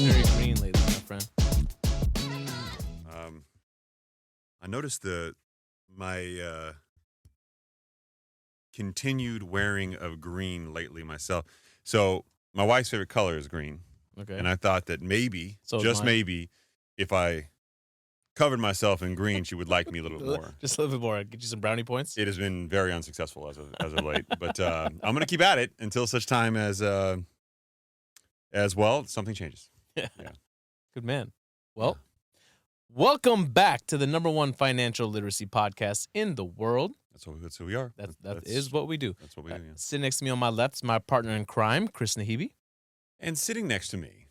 very green lately, my friend. I noticed my continued wearing of green lately myself. So my wife's favorite color is green. Okay. And I thought that maybe, So just mine. maybe, if I covered myself in green, she would like me a little bit more. Just a little bit more. Get you some brownie points. It has been very unsuccessful as of late, but I'm going to keep at it until such time as well something changes. Yeah. Yeah. Good man. Well, welcome back to the #1 financial literacy podcast in the world. That's who we are. That is what we do. That's what we do. Yeah. Sitting next to me on my left is my partner in crime, Chris Naghibi. And sitting next to me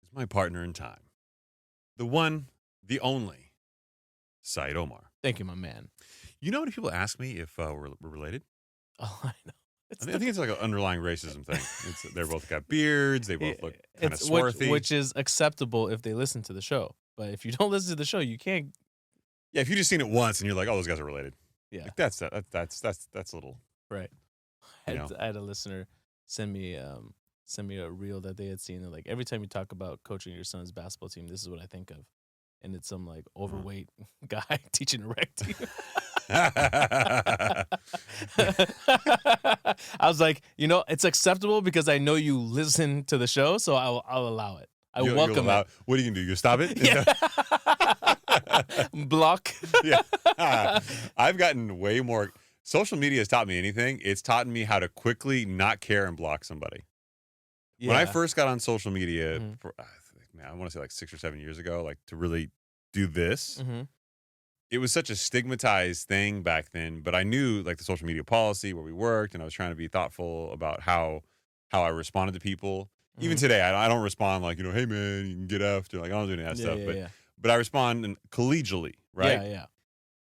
is my partner in time, the one, the only, Saied Omar. Thank you, my man. You know how many people ask me if we're related? Oh, I know. I think it's like an underlying racism thing. They're both got beards. They both look kind of swarthy. Which is acceptable if they listen to the show. But if you don't listen to the show, you can't. Yeah, if you just seen it once and you're like, oh, those guys are related. Yeah, like that's a little right. I had a listener send me a reel that they had seen. They're like, every time you talk about coaching your son's basketball team, this is what I think of, and it's some like overweight guy teaching a rec team. I was like, it's acceptable because I know you listen to the show, so I'll allow it. I welcome it. What are you gonna do? You stop it? Yeah. Block. Yeah. I've gotten way more. Social media has taught me anything. It's taught me how to quickly not care and block somebody. Yeah. When I first got on social media, I want to say like 6 or 7 years ago, like to really do this. Mm-hmm. It was such a stigmatized thing back then, but I knew like the social media policy where we worked, and I was trying to be thoughtful about how I responded to people. Mm-hmm. Even today, I don't respond like, hey man, you can get after. Like I don't do any of that stuff, but I respond collegially, right? Yeah.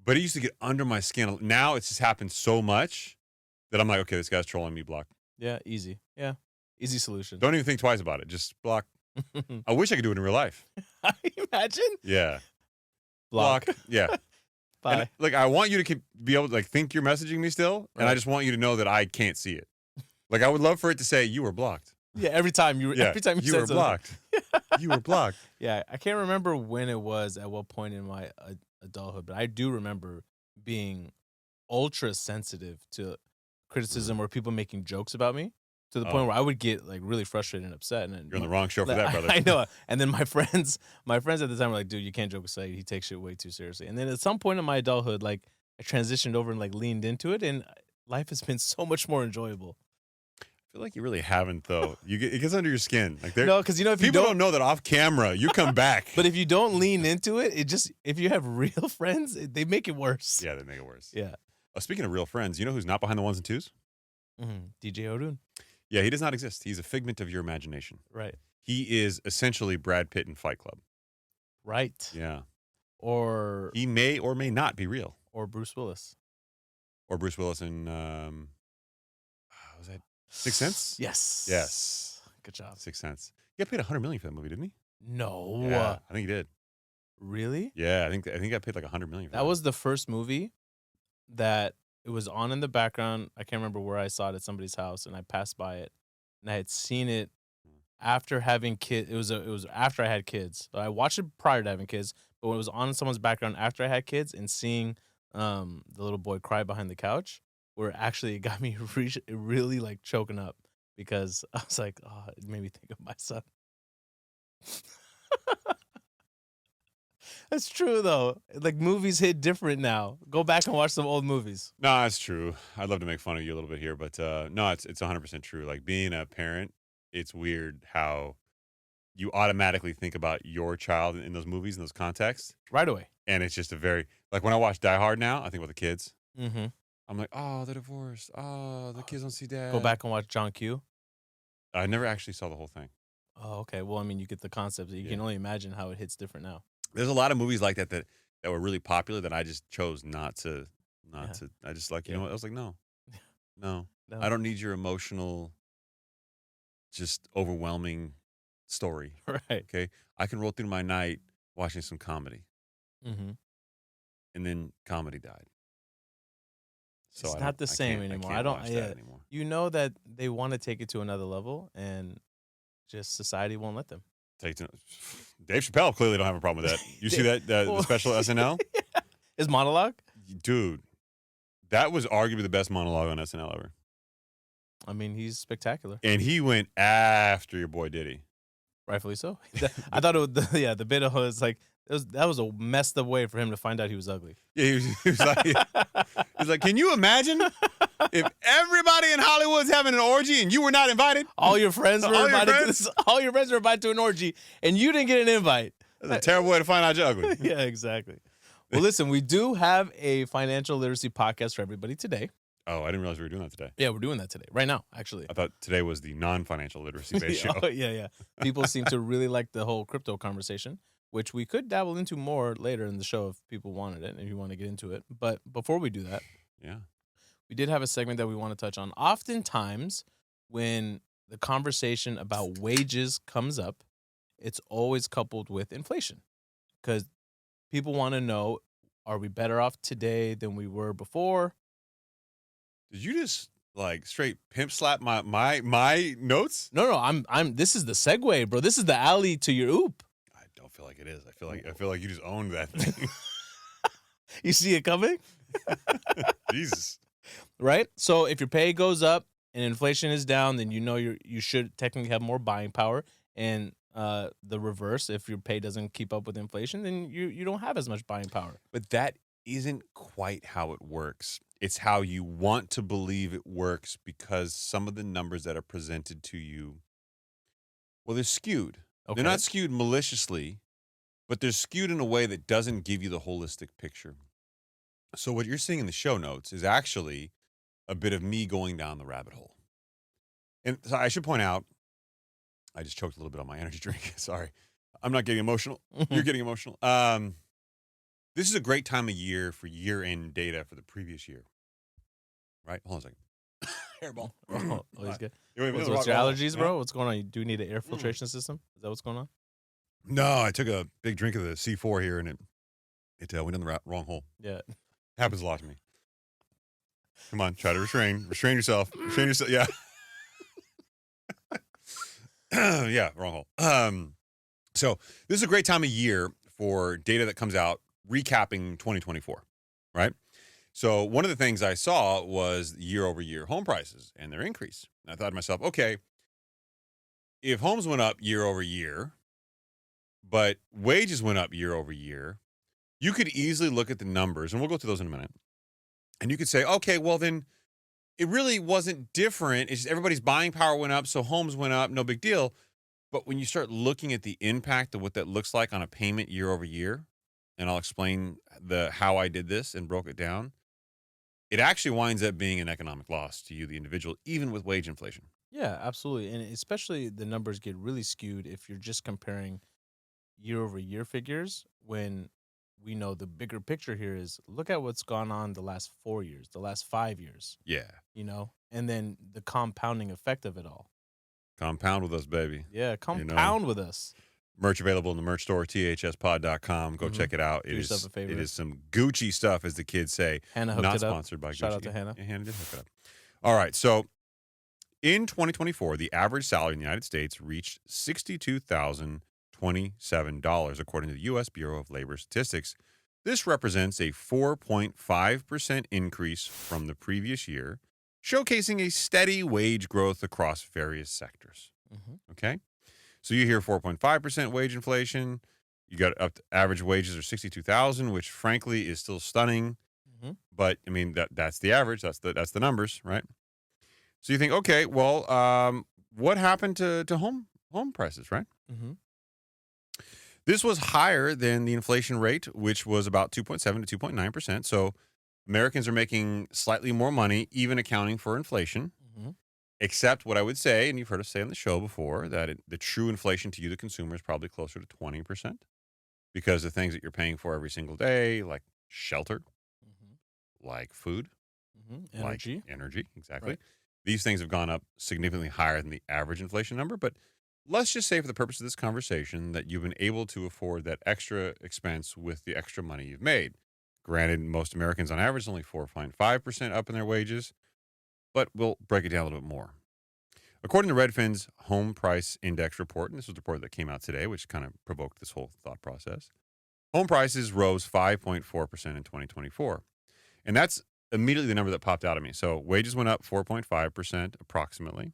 But it used to get under my skin. Now it's just happened so much that I'm like, okay, this guy's trolling me, block. Yeah, easy. Yeah, easy solution. Don't even think twice about it. Just block. I wish I could do it in real life. Imagine. Yeah. Block. Yeah. Bye. And, like, I want you to be able to like think you're messaging me still, and I just want you to know that I can't see it. Like, I would love for it to say you were blocked. Yeah, every time you were blocked. You were blocked. Yeah, I can't remember when it was, at what point in my adulthood, but I do remember being ultra sensitive to criticism or people making jokes about me, to the point where I would get like really frustrated and upset. And you're on the wrong show for that, brother. I know. And then my friends at the time were like, dude, you can't joke with Saied. He takes shit way too seriously. And then at some point in my adulthood, like I transitioned over and like leaned into it, and life has been so much more enjoyable. I feel like you really haven't, though. It gets under your skin. Like no, because if people don't know that off camera, you come back. But if you don't lean into it, if you have real friends, they make it worse. Yeah, they make it worse. Yeah. Speaking of real friends, you know who's not behind the ones and twos? DJ Odun. Yeah, he does not exist. He's a figment of your imagination. Right. He is essentially Brad Pitt in Fight Club. Right. Yeah. Or he may or may not be real. Or Bruce Willis. Or Bruce Willis in was that Sixth Sense? Yes. Good job. Sixth Sense. He got paid $100 million for that movie, didn't he? No. Yeah, I think he did. Really? Yeah, I think he got paid like $100 million for that. That was the first movie that it was on in the background. I can't remember where I saw it, at somebody's house, and I passed by it, and I had seen it after having kids. It was after I had kids. I watched it prior to having kids, but when it was on in someone's background after I had kids, and seeing the little boy cry behind the couch, where actually it got me really like choking up, because I was like, oh, it made me think of my son. That's true, though. Like, movies hit different now. Go back and watch some old movies. No, that's true. I'd love to make fun of you a little bit here, but no, it's 100% true. Like, being a parent, it's weird how you automatically think about your child in those movies, in those contexts. Right away. And it's just like when I watch Die Hard now, I think about the kids. Mm-hmm. I'm like, oh, they're divorced. Oh, the kids don't see dad. Go back and watch John Q. I never actually saw the whole thing. Oh, okay. Well, I mean, you get the concept. You can only imagine how it hits different now. There's a lot of movies like that were really popular that I just chose not to. I just like, you know what? I was like, no. I don't need your emotional, just overwhelming story. Right. Okay. I can roll through my night watching some comedy. Mm-hmm. And then comedy died. So it's not the same anymore. I don't watch that anymore. You know that they want to take it to another level, and just society won't let them. Dave Chappelle clearly don't have a problem with that. You see that the special SNL? His monologue? Dude, that was arguably the best monologue on SNL ever. I mean, he's spectacular. And he went after your boy Diddy. Rightfully so. I thought the bit was like, that was a messed up way for him to find out he was ugly. Yeah, he's like, can you imagine if everybody in Hollywood's having an orgy and you were not invited? All your friends were invited all your friends were invited to an orgy and you didn't get an invite. That's a terrible way to find out you're ugly. Yeah, exactly. Well, listen, we do have a financial literacy podcast for everybody today. Oh, I didn't realize we were doing that today. Yeah, we're doing that today, right now, actually. I thought today was the non-financial literacy based show. Oh, yeah. People seem to really like the whole crypto conversation, which we could dabble into more later in the show if people wanted it and if you want to get into it. But before we do that, we did have a segment that we want to touch on. Oftentimes, when the conversation about wages comes up, it's always coupled with inflation because people want to know, are we better off today than we were before? Did you just like straight pimp slap my notes? No, I'm this is the segue, bro. This is the alley to your oop. I don't feel like it is. I feel like you just owned that thing. You see it coming? Jesus. Right? So if your pay goes up and inflation is down, then you know you should technically have more buying power. And the reverse, if your pay doesn't keep up with inflation, then you don't have as much buying power. But that isn't quite how it works. It's how you want to believe it works because some of the numbers that are presented to you, well, they're skewed. Okay. They're not skewed maliciously, but they're skewed in a way that doesn't give you the holistic picture. So what you're seeing in the show notes is actually a bit of me going down the rabbit hole. And so I should point out, I just choked a little bit on my energy drink. Sorry. I'm not getting emotional. You're getting emotional. This is a great time of year for year-end data for the previous year. Right? Hold on a second. Hairball. Oh, he's good. What's your allergies, bro? What's going on? Do you need an air filtration system? Is that what's going on? No, I took a big drink of the C4 here, and it went in the wrong hole. Yeah. Happens a lot to me. Come on, try to restrain yourself. Restrain yourself. Yeah. Yeah, wrong hole. So this is a great time of year for data that comes out recapping 2024, right? So one of the things I saw was year-over-year home prices and their increase. And I thought to myself, okay, if homes went up year-over-year, but wages went up year-over-year, you could easily look at the numbers, and we'll go through those in a minute, and you could say, okay, well then it really wasn't different. It's just everybody's buying power went up, so homes went up, no big deal. But when you start looking at the impact of what that looks like on a payment year-over-year, and I'll explain how I did this and broke it down, it actually winds up being an economic loss to you, the individual, even with wage inflation. Yeah, absolutely. And especially the numbers get really skewed if you're just comparing year-over-year figures when we know the bigger picture here is look at what's gone on the last 4 years, the last 5 years. Yeah. And then the compounding effect of it all. Compound with us, baby. Yeah, compound with us. Merch available in the merch store, thspod.com. Go check it out. Do yourself a favor. It is some Gucci stuff, as the kids say. Hannah hooked Not it up. sponsored by Gucci. Shout out to Hannah. Yeah, Hannah did hook it up. All right, so in 2024, the average salary in the United States reached $62,027, according to the U.S. Bureau of Labor Statistics. This represents a 4.5% increase from the previous year, showcasing a steady wage growth across various sectors. Okay? So you hear 4.5% wage inflation. You got up to average wages are $62,000, which frankly is still stunning. But I mean that's the average. That's the numbers, right? So you think, okay, well, what happened to home prices, right? This was higher than the inflation rate, which was about 2.7 to 2.9%. So Americans are making slightly more money, even accounting for inflation. Except what I would say, and you've heard us say on the show before, that the true inflation to you, the consumer, is probably closer to 20% because the things that you're paying for every single day, like shelter, like food, Energy. like energy, exactly. Right. These things have gone up significantly higher than the average inflation number. But let's just say for the purpose of this conversation that you've been able to afford that extra expense with the extra money you've made. Granted, most Americans on average only 4.5% up in their wages. But we'll break it down a little bit more. According to Redfin's Home Price Index report, and this was the report that came out today, which kind of provoked this whole thought process, home prices rose 5.4% in 2024. And that's immediately the number that popped out at me. So wages went up 4.5% approximately,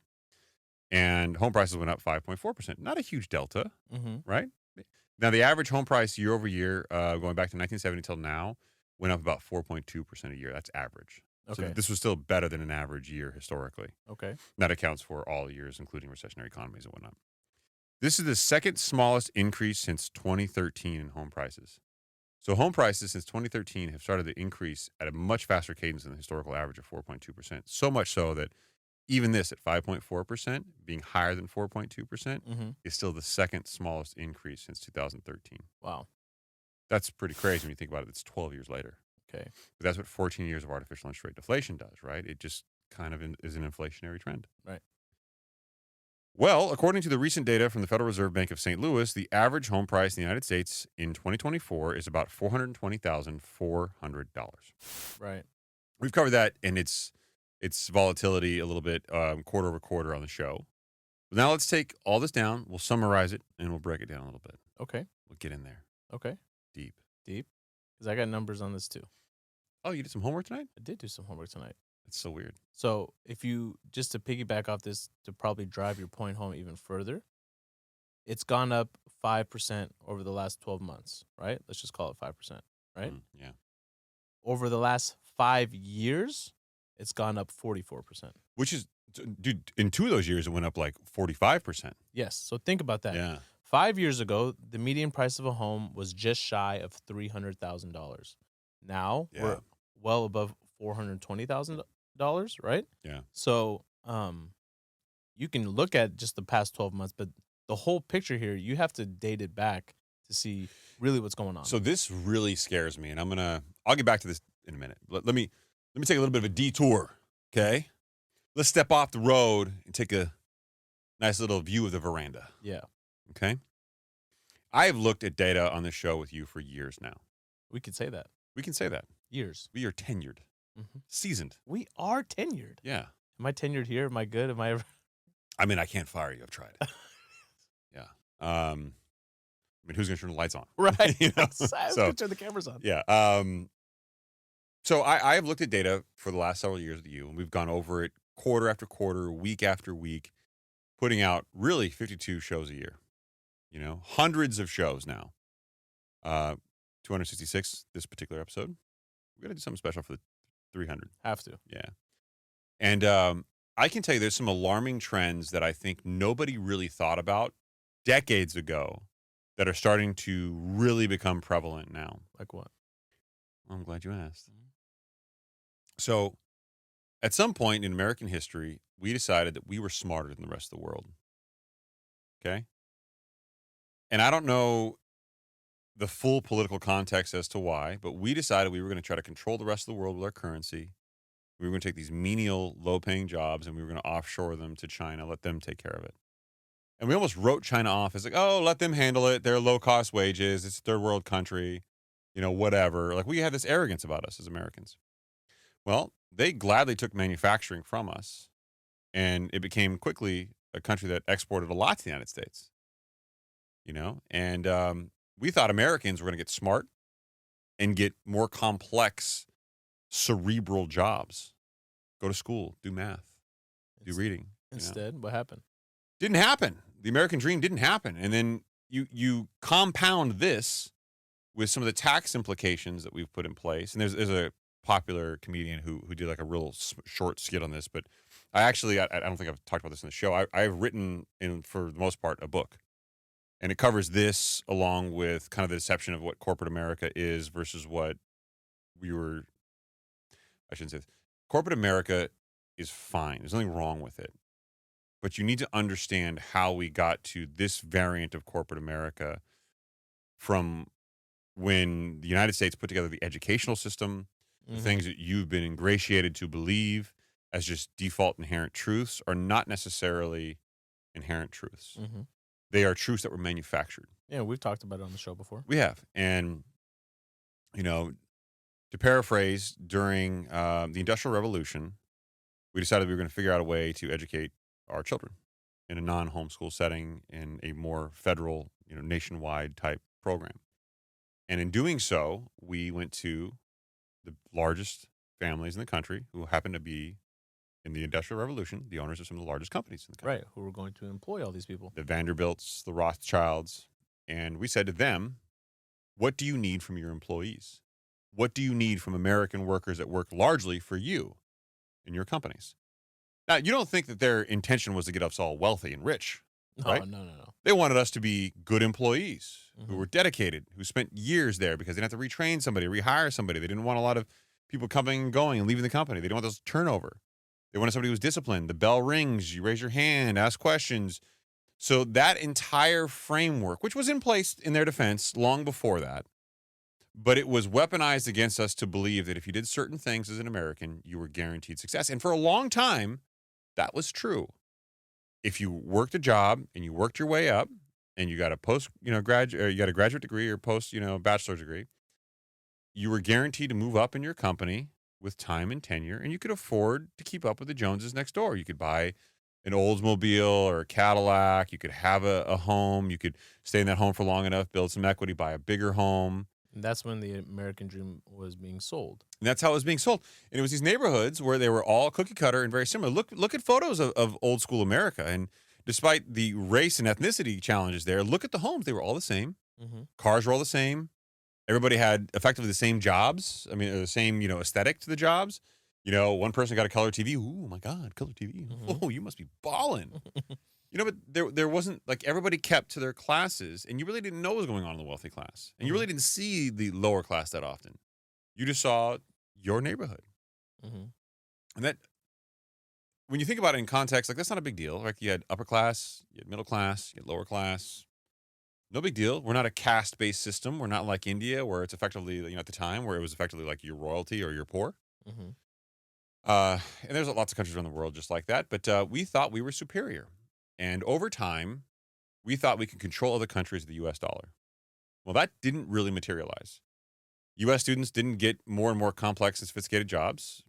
and home prices went up 5.4%. Not a huge delta, right? Now, the average home price year over year, going back to 1970 till now, went up about 4.2% a year. That's average. Okay. So this was still better than an average year historically. Okay. That accounts for all years, including recessionary economies and whatnot. This is the second smallest increase since 2013 in home prices. So home prices since 2013 have started to increase at a much faster cadence than the historical average of 4.2%. So much so that even this at 5.4%, being higher than 4.2%, is still the second smallest increase since 2013. Wow. That's pretty crazy when you think about it. It's 12 years later. Okay. But that's what 14 years of artificial interest rate deflation does, right? It just kind of is an inflationary trend. Right. Well, according to the recent data from the Federal Reserve Bank of St. Louis, the average home price in the United States in 2024 is about $420,400. Right. We've covered that and its volatility a little bit quarter over quarter on the show. But now let's take all this down. We'll summarize it and we'll break it down a little bit. Okay. We'll get in there. Okay. Deep. Because I got numbers on this too. Oh, you did some homework tonight? I did do some homework tonight. That's so weird. So if you, just to piggyback off this to probably drive your point home even further, it's gone up 5% over the last 12 months, right? Let's just call it 5%, right? Yeah. Over the last 5 years, it's gone up 44%. Which is, dude, in 2 of those years, it went up like 45%. Yes. So think about that. Yeah. 5 years ago, the median price of a home was just shy of $300,000. Now we're well above $420,000, right? Yeah. So you can look at just the past 12 months, but the whole picture here, you have to date it back to see really what's going on. So this really scares me, and I'll get back to this in a minute. Let me take a little bit of a detour, okay? Let's step off the road and take a nice little view of the veranda. Yeah. Okay? I have looked at data on this show with you for years now. We could say that. We can say that. Years. We are tenured. Seasoned. We are tenured. Yeah. Am I tenured here? Am I good? Am I ever? I mean, I can't fire you. I've tried. Yeah. I mean, who's going to turn the lights on? Right. You know? Who's going to turn the cameras on? Yeah. So I have looked at data for the last several years with you, and we've gone over it quarter after quarter, week after week, putting out really 52 shows a year. You know, hundreds of shows now. 266 this particular episode. We got to do something special for the 300. Have to. Yeah. And I can tell you there's some alarming trends that I think nobody really thought about decades ago that are starting to really become prevalent now. Like what? I'm glad you asked. So at some point in American history, we decided that we were smarter than the rest of the world. Okay? And I don't know the full political context as to why, but we decided we were going to try to control the rest of the world with our currency. We were going to take these menial, low-paying jobs, and we were going to offshore them to China, let them take care of it. And we almost wrote China off as like, oh, let them handle it. They're low-cost wages. It's a third-world country, you know, whatever. Like, we had this arrogance about us as Americans. Well, they gladly took manufacturing from us, and it became quickly a country that exported a lot to the United States. You know, and we thought Americans were going to get smart and get more complex, cerebral jobs. Go to school, do math, do reading. Instead, what happened? Didn't happen. The American dream didn't happen. And then you compound this with some of the tax implications that we've put in place. And there's a popular comedian who did like a real short skit on this. But I don't think I've talked about this in the show. I've written, for the most part, a book. And it covers this along with kind of the deception of what corporate America is versus what I shouldn't say this. Corporate America is fine. There's nothing wrong with it. But you need to understand how we got to this variant of corporate America from when the United States put together the educational system, the things that you've been ingratiated to believe as just default inherent truths are not necessarily inherent truths. They are truths that were manufactured. Yeah, we've talked about it on the show before. We have. And, you know, to paraphrase, during the Industrial Revolution, we decided we were going to figure out a way to educate our children. in a non-homeschool setting in a more federal, nationwide type program. And in doing so, we went to the largest families in the country who happened to be in the Industrial Revolution, the owners of some of the largest companies in the country. Right. Who were going to employ all these people. The Vanderbilts, the Rothschilds. And we said to them, what do you need from your employees? What do you need from American workers that work largely for you in your companies? Now, you don't think that their intention was to get us all wealthy and rich, right? No. They wanted us to be good employees who Mhm. were dedicated, who spent years there because they didn't have to retrain somebody, rehire somebody. They didn't want a lot of people coming and going and leaving the company. They didn't want those turnover. They wanted somebody who was disciplined. The bell rings, you raise your hand, ask questions. So that entire framework, which was in place in their defense long before that, but it was weaponized against us to believe that if you did certain things as an American, you were guaranteed success. And for a long time, that was true. If you worked a job and you worked your way up and you got a you got a graduate degree or post, bachelor's degree, you were guaranteed to move up in your company with time and tenure, and you could afford to keep up with the Joneses next door. You could buy an Oldsmobile or a Cadillac. You could have a home. You could stay in that home for long enough, build some equity, buy a bigger home. And that's when the American dream was being sold. And that's how it was being sold. And it was these neighborhoods where they were all cookie cutter and very similar. Look at photos of old school America. And despite the race and ethnicity challenges there, look at the homes. They were all the same. Mm-hmm. Cars were all the same. Everybody had effectively the same jobs. I mean, the same, aesthetic to the jobs. One person got a color TV. Ooh, my God, color TV. Mhm. Oh, you must be balling. But there wasn't, like, everybody kept to their classes, and you really didn't know what was going on in the wealthy class. And you really didn't see the lower class that often. You just saw your neighborhood. Mm-hmm. And that, when you think about it in context, like, that's not a big deal. Like, you had upper class, you had middle class, you had lower class. No big deal. We're not a caste-based system. We're not like India, where it's effectively, at the time, where it was effectively like you're royalty or you're poor. Mm-hmm. And there's lots of countries around the world just like that. But we thought we were superior. And over time, we thought we could control other countries with the U.S. dollar. Well, that didn't really materialize. U.S. students didn't get more and more complex and sophisticated jobs.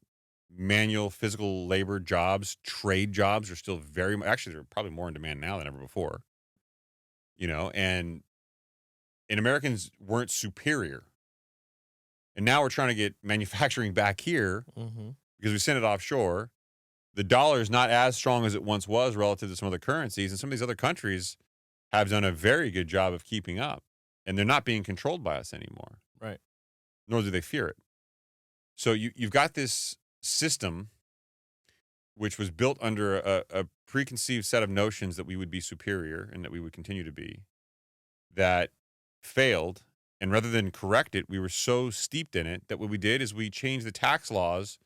Manual, physical labor jobs, trade jobs are still actually, they're probably more in demand now than ever before. And Americans weren't superior. And now we're trying to get manufacturing back here because we sent it offshore. The dollar is not as strong as it once was relative to some other currencies. And some of these other countries have done a very good job of keeping up. And they're not being controlled by us anymore. Right. Nor do they fear it. So you've got this system which was built under a preconceived set of notions that we would be superior and that we would continue to be, that failed. And rather than correct it, we were so steeped in it that what we did is we changed the tax laws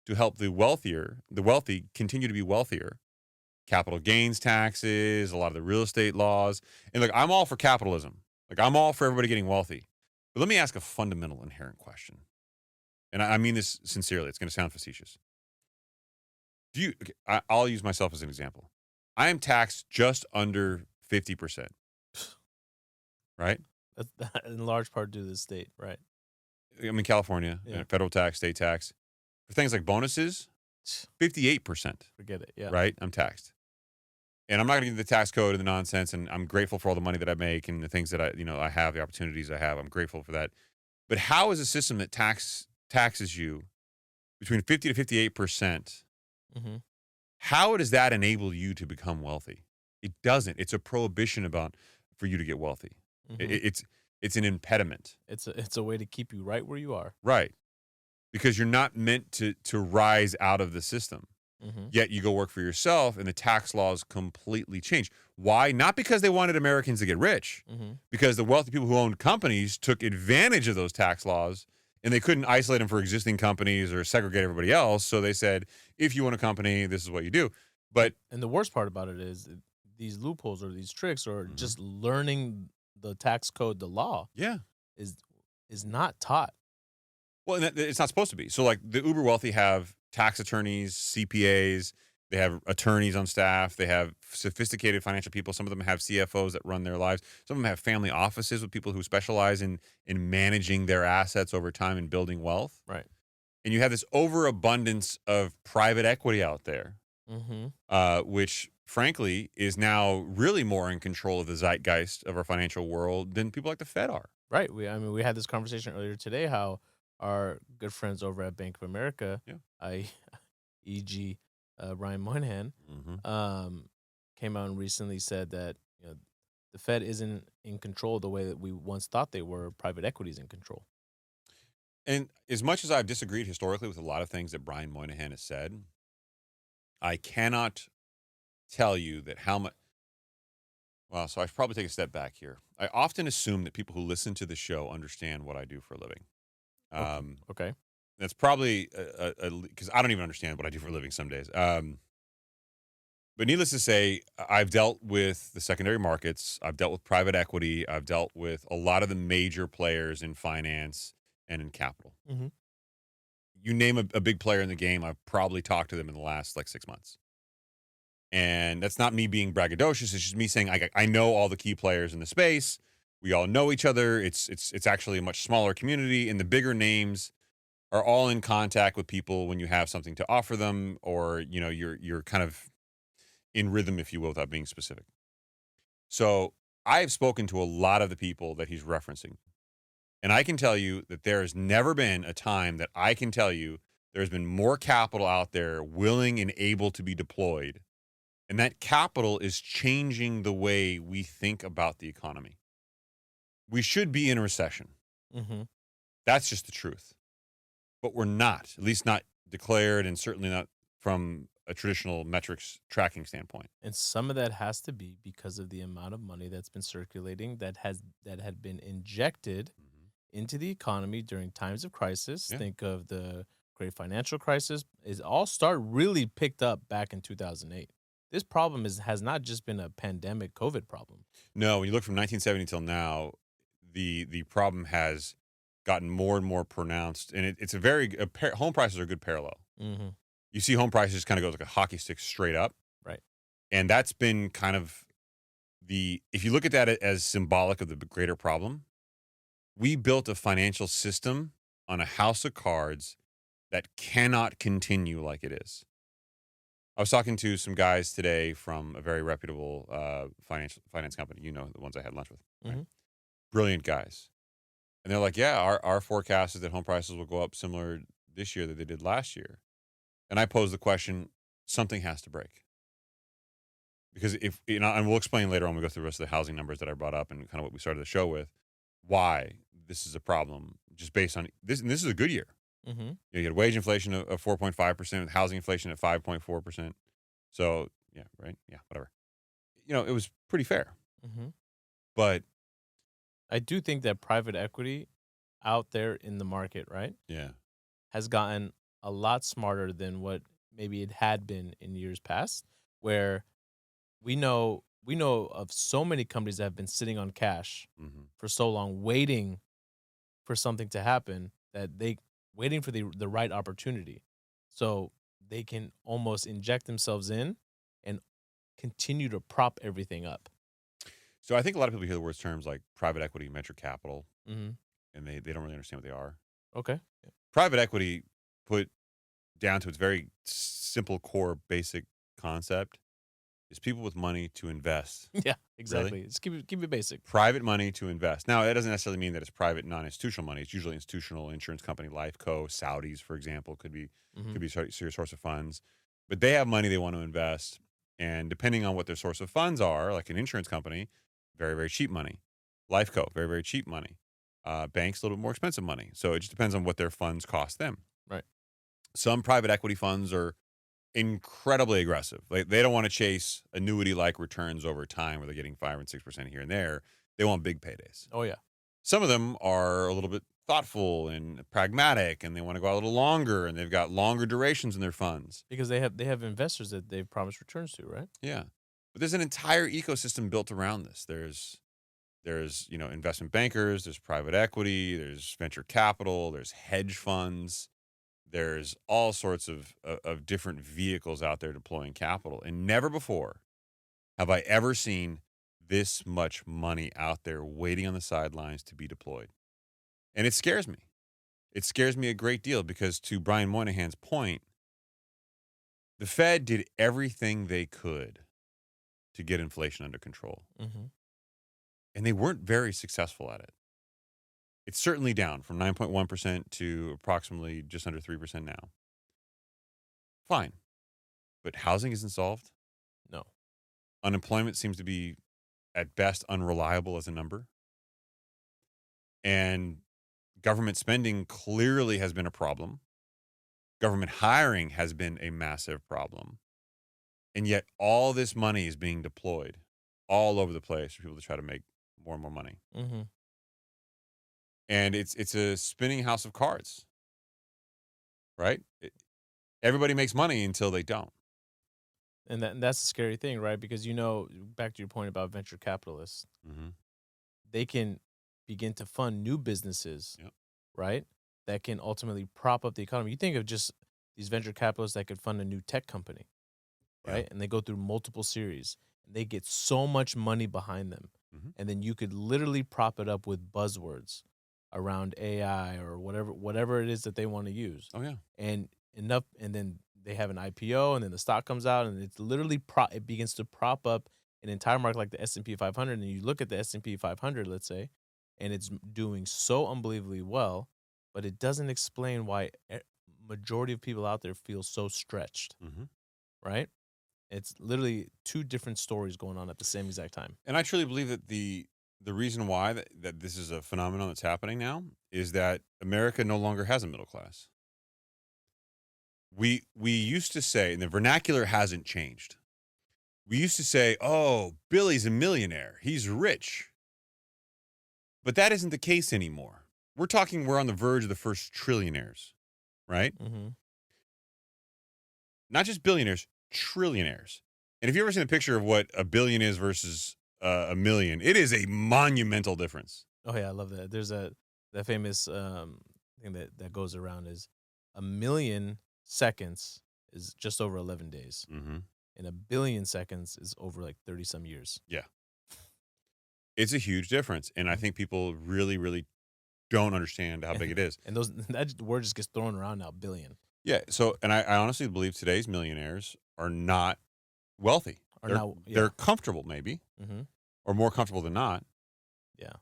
to help the wealthy continue to be wealthier. Capital gains taxes, a lot of the real estate laws. And look, I'm all for capitalism. Like, I'm all for everybody getting wealthy. But let me ask a fundamental inherent question. And I mean this sincerely. It's going to sound facetious. I'll use myself as an example. I am taxed just under 50%. Right? That's in large part due to the state, right? I'm in California, Yeah. federal tax, state tax. For things like bonuses, 58%. Forget it. Yeah. Right? I'm taxed. And I'm not going to get into the tax code and the nonsense, and I'm grateful for all the money that I make and the things that I have, the opportunities I have. I'm grateful for that. But how is a system that taxes you between 50 to 58%, how does that enable you to become wealthy? It doesn't. It's a prohibition for you to get wealthy. It's an impediment. It's a way to keep you right where you are. Right. Because you're not meant to rise out of the system. Yet you go work for yourself and the tax laws completely change. Why? Not because they wanted Americans to get rich. Because the wealthy people who owned companies took advantage of those tax laws, and they couldn't isolate them for existing companies or segregate everybody else. So they said, if you own a company, this is what you do. And the worst part about it is these loopholes or these tricks or just learning the tax code, the law, is not taught. Well, and it's not supposed to be. So, like, the uber wealthy have tax attorneys, CPAs, they have attorneys on staff, they have sophisticated financial people. Some of them have CFOs that run their lives. Some of them have family offices with people who specialize in managing their assets over time and building wealth. Right. And you have this overabundance of private equity out there which frankly is now really more in control of the zeitgeist of our financial world than people like the Fed are. Right. We had this conversation earlier today how our good friends over at Bank of America, Yeah. I, e.g., Ryan Moynihan, um, came out and recently said that the Fed isn't in control the way that we once thought they were. Private equity is in control. And as much as I've disagreed historically with a lot of things that Brian Moynihan has said, I cannot tell you that how much. Well, so I should probably take a step back here. I often assume that people who listen to the show understand what I do for a living. Okay. That's probably because I don't even understand what I do for a living some days. But needless to say, I've dealt with the secondary markets. I've dealt with private equity. I've dealt with a lot of the major players in finance and in capital. Mm-hmm. You name a big player in the game, I've probably talked to them in the last 6 months. And that's not me being braggadocious. It's just me saying I know all the key players in the space. We all know each other. It's actually a much smaller community, and the bigger names are all in contact with people when you have something to offer them, or you're kind of in rhythm, if you will, without being specific. So I've spoken to a lot of the people that he's referencing. And I can tell you that there has never been a time that I can tell you there's been more capital out there willing and able to be deployed. And that capital is changing the way we think about the economy. We should be in a recession. Mm-hmm. That's just the truth. But we're not, at least not declared, and certainly not from a traditional metrics tracking standpoint. And some of that has to be because of the amount of money that's been circulating that had been injected into the economy during times of crisis. Yeah. Think of the great financial crisis. It all really picked up back in 2008. This problem has not just been a pandemic COVID problem. No, when you look from 1970 till now, the problem has gotten more and more pronounced, and it's home prices are a good parallel. Mm-hmm. You see home prices kind of go like a hockey stick straight up. Right. And that's been kind of if you look at that as symbolic of the greater problem, we built a financial system on a house of cards that cannot continue like it is. I was talking to some guys today from a very reputable finance company. You know, the ones I had lunch with. Right? Mm-hmm. Brilliant guys. And they're like, yeah, our forecast is that home prices will go up similar this year that they did last year. And I posed the question, something has to break. Because and we'll explain later on when we go through the rest of the housing numbers that I brought up and kind of what we started the show with, why this is a problem, just based on this. And this is a good year. Mm-hmm. You had wage inflation of 4.5%, with housing inflation at 5.4%. So, yeah, right? Yeah, whatever. It was pretty fair. Mm-hmm. But I do think that private equity out there in the market, right? Yeah. Has gotten a lot smarter than what maybe it had been in years past, where we know of so many companies that have been sitting on cash for so long, waiting for something to happen, that waiting for the right opportunity, so they can almost inject themselves in and continue to prop everything up. So I think a lot of people hear the words terms like private equity, venture capital, Mm-hmm. and they don't really understand what they are. Okay. Private equity, put down to its very simple core basic concept, is people with money to invest. Yeah, exactly. Really? Just keep it basic. Private money to invest. Now, that doesn't necessarily mean that it's private non-institutional money. It's usually institutional, insurance company, life co, Saudis, for example, could be your source of funds. But they have money they want to invest, and depending on what their source of funds are, like an insurance company, very, very cheap money. Life co, very, very cheap money. Banks, a little bit more expensive money. So it just depends on what their funds cost them. Right. Some private equity funds are incredibly aggressive. They don't want to chase annuity-like returns over time where they're getting 5 and 6% here and there. They want big paydays. Oh, yeah. Some of them are a little bit thoughtful and pragmatic, and they want to go out a little longer, and they've got longer durations in their funds. Because they have investors that they've promised returns to, right? Yeah. But there's an entire ecosystem built around this. There's investment bankers, there's private equity, there's venture capital, there's hedge funds. There's all sorts of different vehicles out there deploying capital. And never before have I ever seen this much money out there waiting on the sidelines to be deployed. And it scares me. It scares me a great deal because, to Brian Moynihan's point, The Fed did everything they could to get inflation under control, Mm-hmm. and they weren't very successful at it. It's certainly down from 9.1% to approximately just under 3% now. Fine. But housing isn't solved. No. Unemployment seems to be, at best, unreliable as a number. And government spending clearly has been a problem. Government hiring has been a massive problem. And yet all this money is being deployed all over the place for people to try to make more and more money. Mm-hmm. And it's a spinning house of cards, right? Everybody makes money until they don't. And that's the scary thing, right? Because, back to your point about venture capitalists, Mm-hmm. they can begin to fund new businesses, Yep. right? That can ultimately prop up the economy. You think of just these venture capitalists that could fund a new tech company, right? Yeah. And they go through multiple series. And they get so much money behind them. Mm-hmm. And then you could literally prop it up with buzzwords around AI or whatever it is that they want to use. Oh, yeah. And then they have an IPO, and then the stock comes out, and it's literally it begins to prop up an entire market like the S&P 500. And you look at the S&P 500, let's say, and it's doing so unbelievably well, but it doesn't explain why majority of people out there feel so stretched, Mm-hmm. right? It's literally two different stories going on at the same exact time. And I truly believe that the reason why that this is a phenomenon that's happening now is that America no longer has a middle class. We used to say, and the vernacular hasn't changed. We used to say, "Oh, Billy's a millionaire. He's rich." But that isn't the case anymore. We're on the verge of the first trillionaires, right? Mm-hmm. Not just billionaires, trillionaires. And if you've ever seen a picture of what a billion is versus a million, it is a monumental difference. Oh yeah, I love that. There's that famous thing that goes around is 1,000,000 seconds is just over 11 days, Mm-hmm. and 1,000,000,000 seconds is over like 30 some years. Yeah. It's a huge difference. And I think people really, really don't understand how big it is. And that word just gets thrown around now, billion. Yeah. So, and I honestly believe today's millionaires are not wealthy. They're comfortable, maybe, Mm-hmm. or more comfortable than not. Yeah.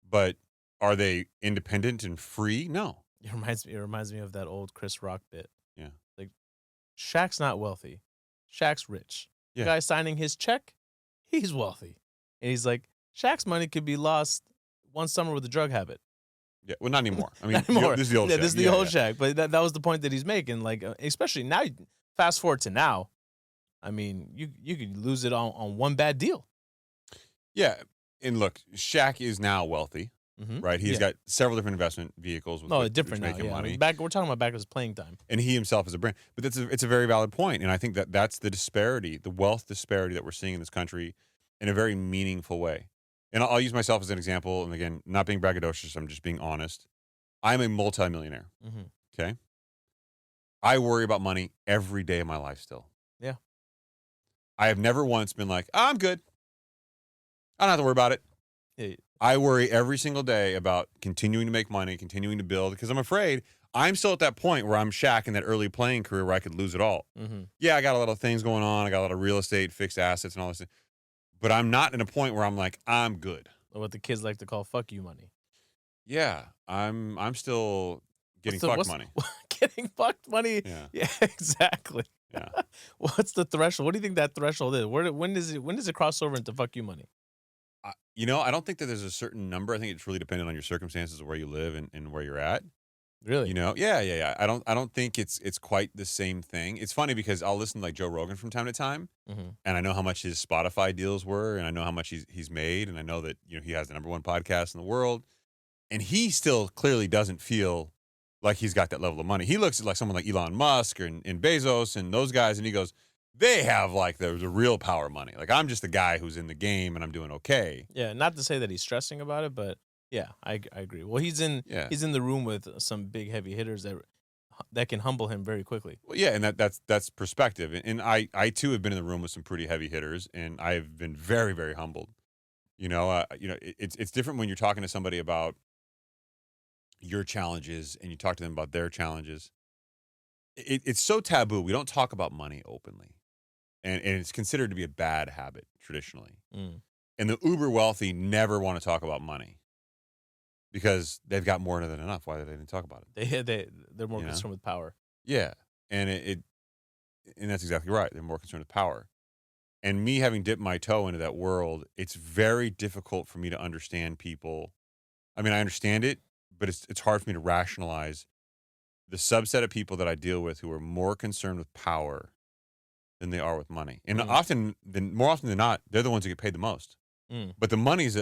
But are they independent and free? No. It reminds me of that old Chris Rock bit. Yeah. Like, Shaq's not wealthy. Shaq's rich. Yeah. The guy signing his check, he's wealthy. And he's like, Shaq's money could be lost one summer with a drug habit. Yeah. Well, not anymore. I mean, Not anymore. this is the old Shaq. This is the old Shaq. But that was the point that he's making. Like, especially now, fast forward to now, I mean, you could lose it on one bad deal. Yeah. And look, Shaq is now wealthy, Mm-hmm. right? He's got several different investment vehicles. Different now. Yeah. Money. We're talking about back at his playing time. And he himself is a brand. But it's a very valid point. And I think that's the disparity, the wealth disparity that we're seeing in this country in a very meaningful way. And I'll use myself as an example. And again, not being braggadocious, I'm just being honest. I'm a multimillionaire. Mm-hmm. Okay. I worry about money every day of my life still. Yeah. I have never once been like, oh, I'm good. I don't have to worry about it. Yeah. I worry every single day about continuing to make money, continuing to build, because I'm afraid I'm still at that point where I'm Shaq in that early playing career where I could lose it all. Mm-hmm. Yeah, I got a lot of things going on. I got a lot of real estate, fixed assets, and all this. But I'm not in a point where I'm like, I'm good. Or what the kids like to call "fuck you" money. Yeah, I'm still getting fucked money. Getting fucked money. Yeah, exactly. Yeah. What's the threshold? What do you think that threshold is? When does it cross over into fuck you money? I don't think that there's a certain number. I think it's really dependent on your circumstances, where you live, and where you're at. Really? Yeah. I don't think it's quite the same thing. It's funny because I'll listen to like Joe Rogan from time to time, Mm-hmm. and I know how much his Spotify deals were, and I know how much he's made, and I know that he has the #1 podcast in the world, and he still clearly doesn't feel like he's got that level of money. He looks like someone like Elon Musk and Bezos and those guys, and he goes, they have like the real power money. Like, I'm just the guy who's in the game and I'm doing okay. Yeah, not to say that he's stressing about it, but yeah, I agree. Well, he's in the room with some big heavy hitters that can humble him very quickly. Well, yeah, and that's perspective. And I too have been in the room with some pretty heavy hitters, and I've been very, very humbled. It's different when you're talking to somebody about your challenges and you talk to them about their challenges. it's so taboo. We don't talk about money openly, and it's considered to be a bad habit traditionally. Mm. And the uber wealthy never want to talk about money because they've got more than enough. Why do they didn't talk about it? They're more You know? concerned with power. Yeah, and and that's exactly right. They're more concerned with power. And me having dipped my toe into that world, it's very difficult for me to understand people. I mean, I understand it, but it's hard for me to rationalize the subset of people that I deal with who are more concerned with power than they are with money. And more often than not, they're the ones who get paid the most. Mm. But the money's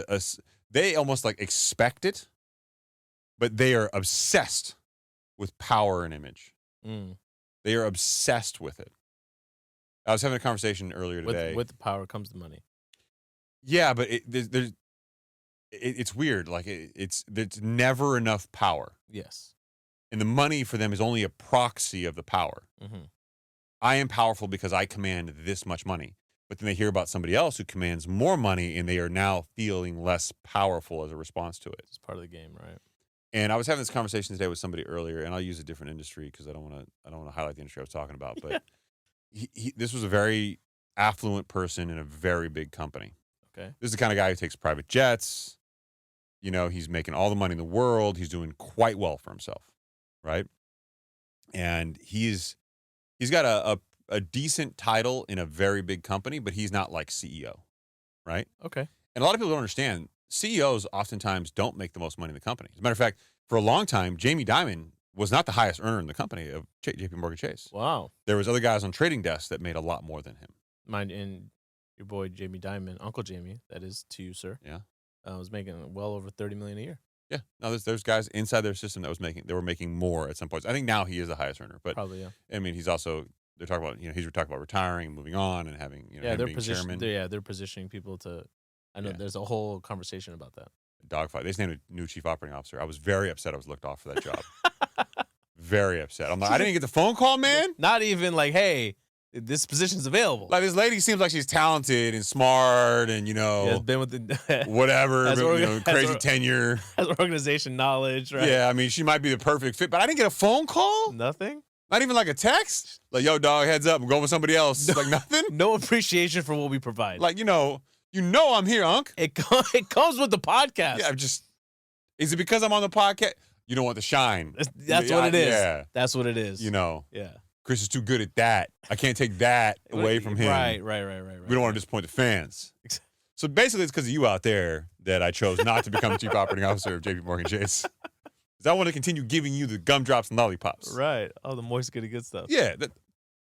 they almost like expect it, but they are obsessed with power and image. Mm. They are obsessed with it. I was having a conversation earlier today. With the power comes the money. Yeah, but it's weird. Like there's never enough power. Yes. And the money for them is only a proxy of the power. Mm-hmm. I am powerful because I command this much money. But then they hear about somebody else who commands more money and they are now feeling less powerful as a response to it. It's part of the game, right? And I was having this conversation today with somebody earlier, and I'll use a different industry because I don't want to highlight the industry I was talking about. But this was a very affluent person in a very big company. Okay. This is the kind of guy who takes private jets. You know, he's making all the money in the world. He's doing quite well for himself, right? And he's got a decent title in a very big company, but he's not like CEO, right? Okay. And a lot of people don't understand, CEOs oftentimes don't make the most money in the company. As a matter of fact, for a long time, Jamie Dimon was not the highest earner in the company of JP Morgan Chase. Wow. There was other guys on trading desks that made a lot more than him. Mind and your boy Jamie Dimon, Uncle Jamie, that is to you, sir. Yeah. Was making well over $30 million a year. Yeah. No, there's guys inside their system they were making more at some points. I think now he is the highest earner, but Probably, yeah. I mean, he's also, they're talking about, he's talking about retiring and moving on and having, him being chairman. They're positioning people to, I know there's a whole conversation about that. Dogfight. They just named a new chief operating officer. I was very upset I was looked off for that job. Very upset. I'm like, I didn't get the phone call, man. Not even like, hey, this position's available. Like, this lady seems like she's talented and smart and, has been with the whatever, crazy tenure. Has organization knowledge, right? Yeah, I mean, she might be the perfect fit, but I didn't get a phone call. Nothing? Not even like a text? Like, yo, dog, heads up, I'm going with somebody else. Like, nothing? No appreciation for what we provide. Like, I'm here, Unc. It comes with the podcast. Yeah, is it because I'm on the podcast? You don't want the shine. That's what it is. Yeah. That's what it is. Yeah. Chris is too good at that. I can't take that away from him. Right. We don't want to disappoint the fans. So basically, it's because of you out there that I chose not to become the chief operating officer of JP Morgan Chase. Because I want to continue giving you the gumdrops and lollipops. Right. Oh, the moist, goody, good stuff. Yeah.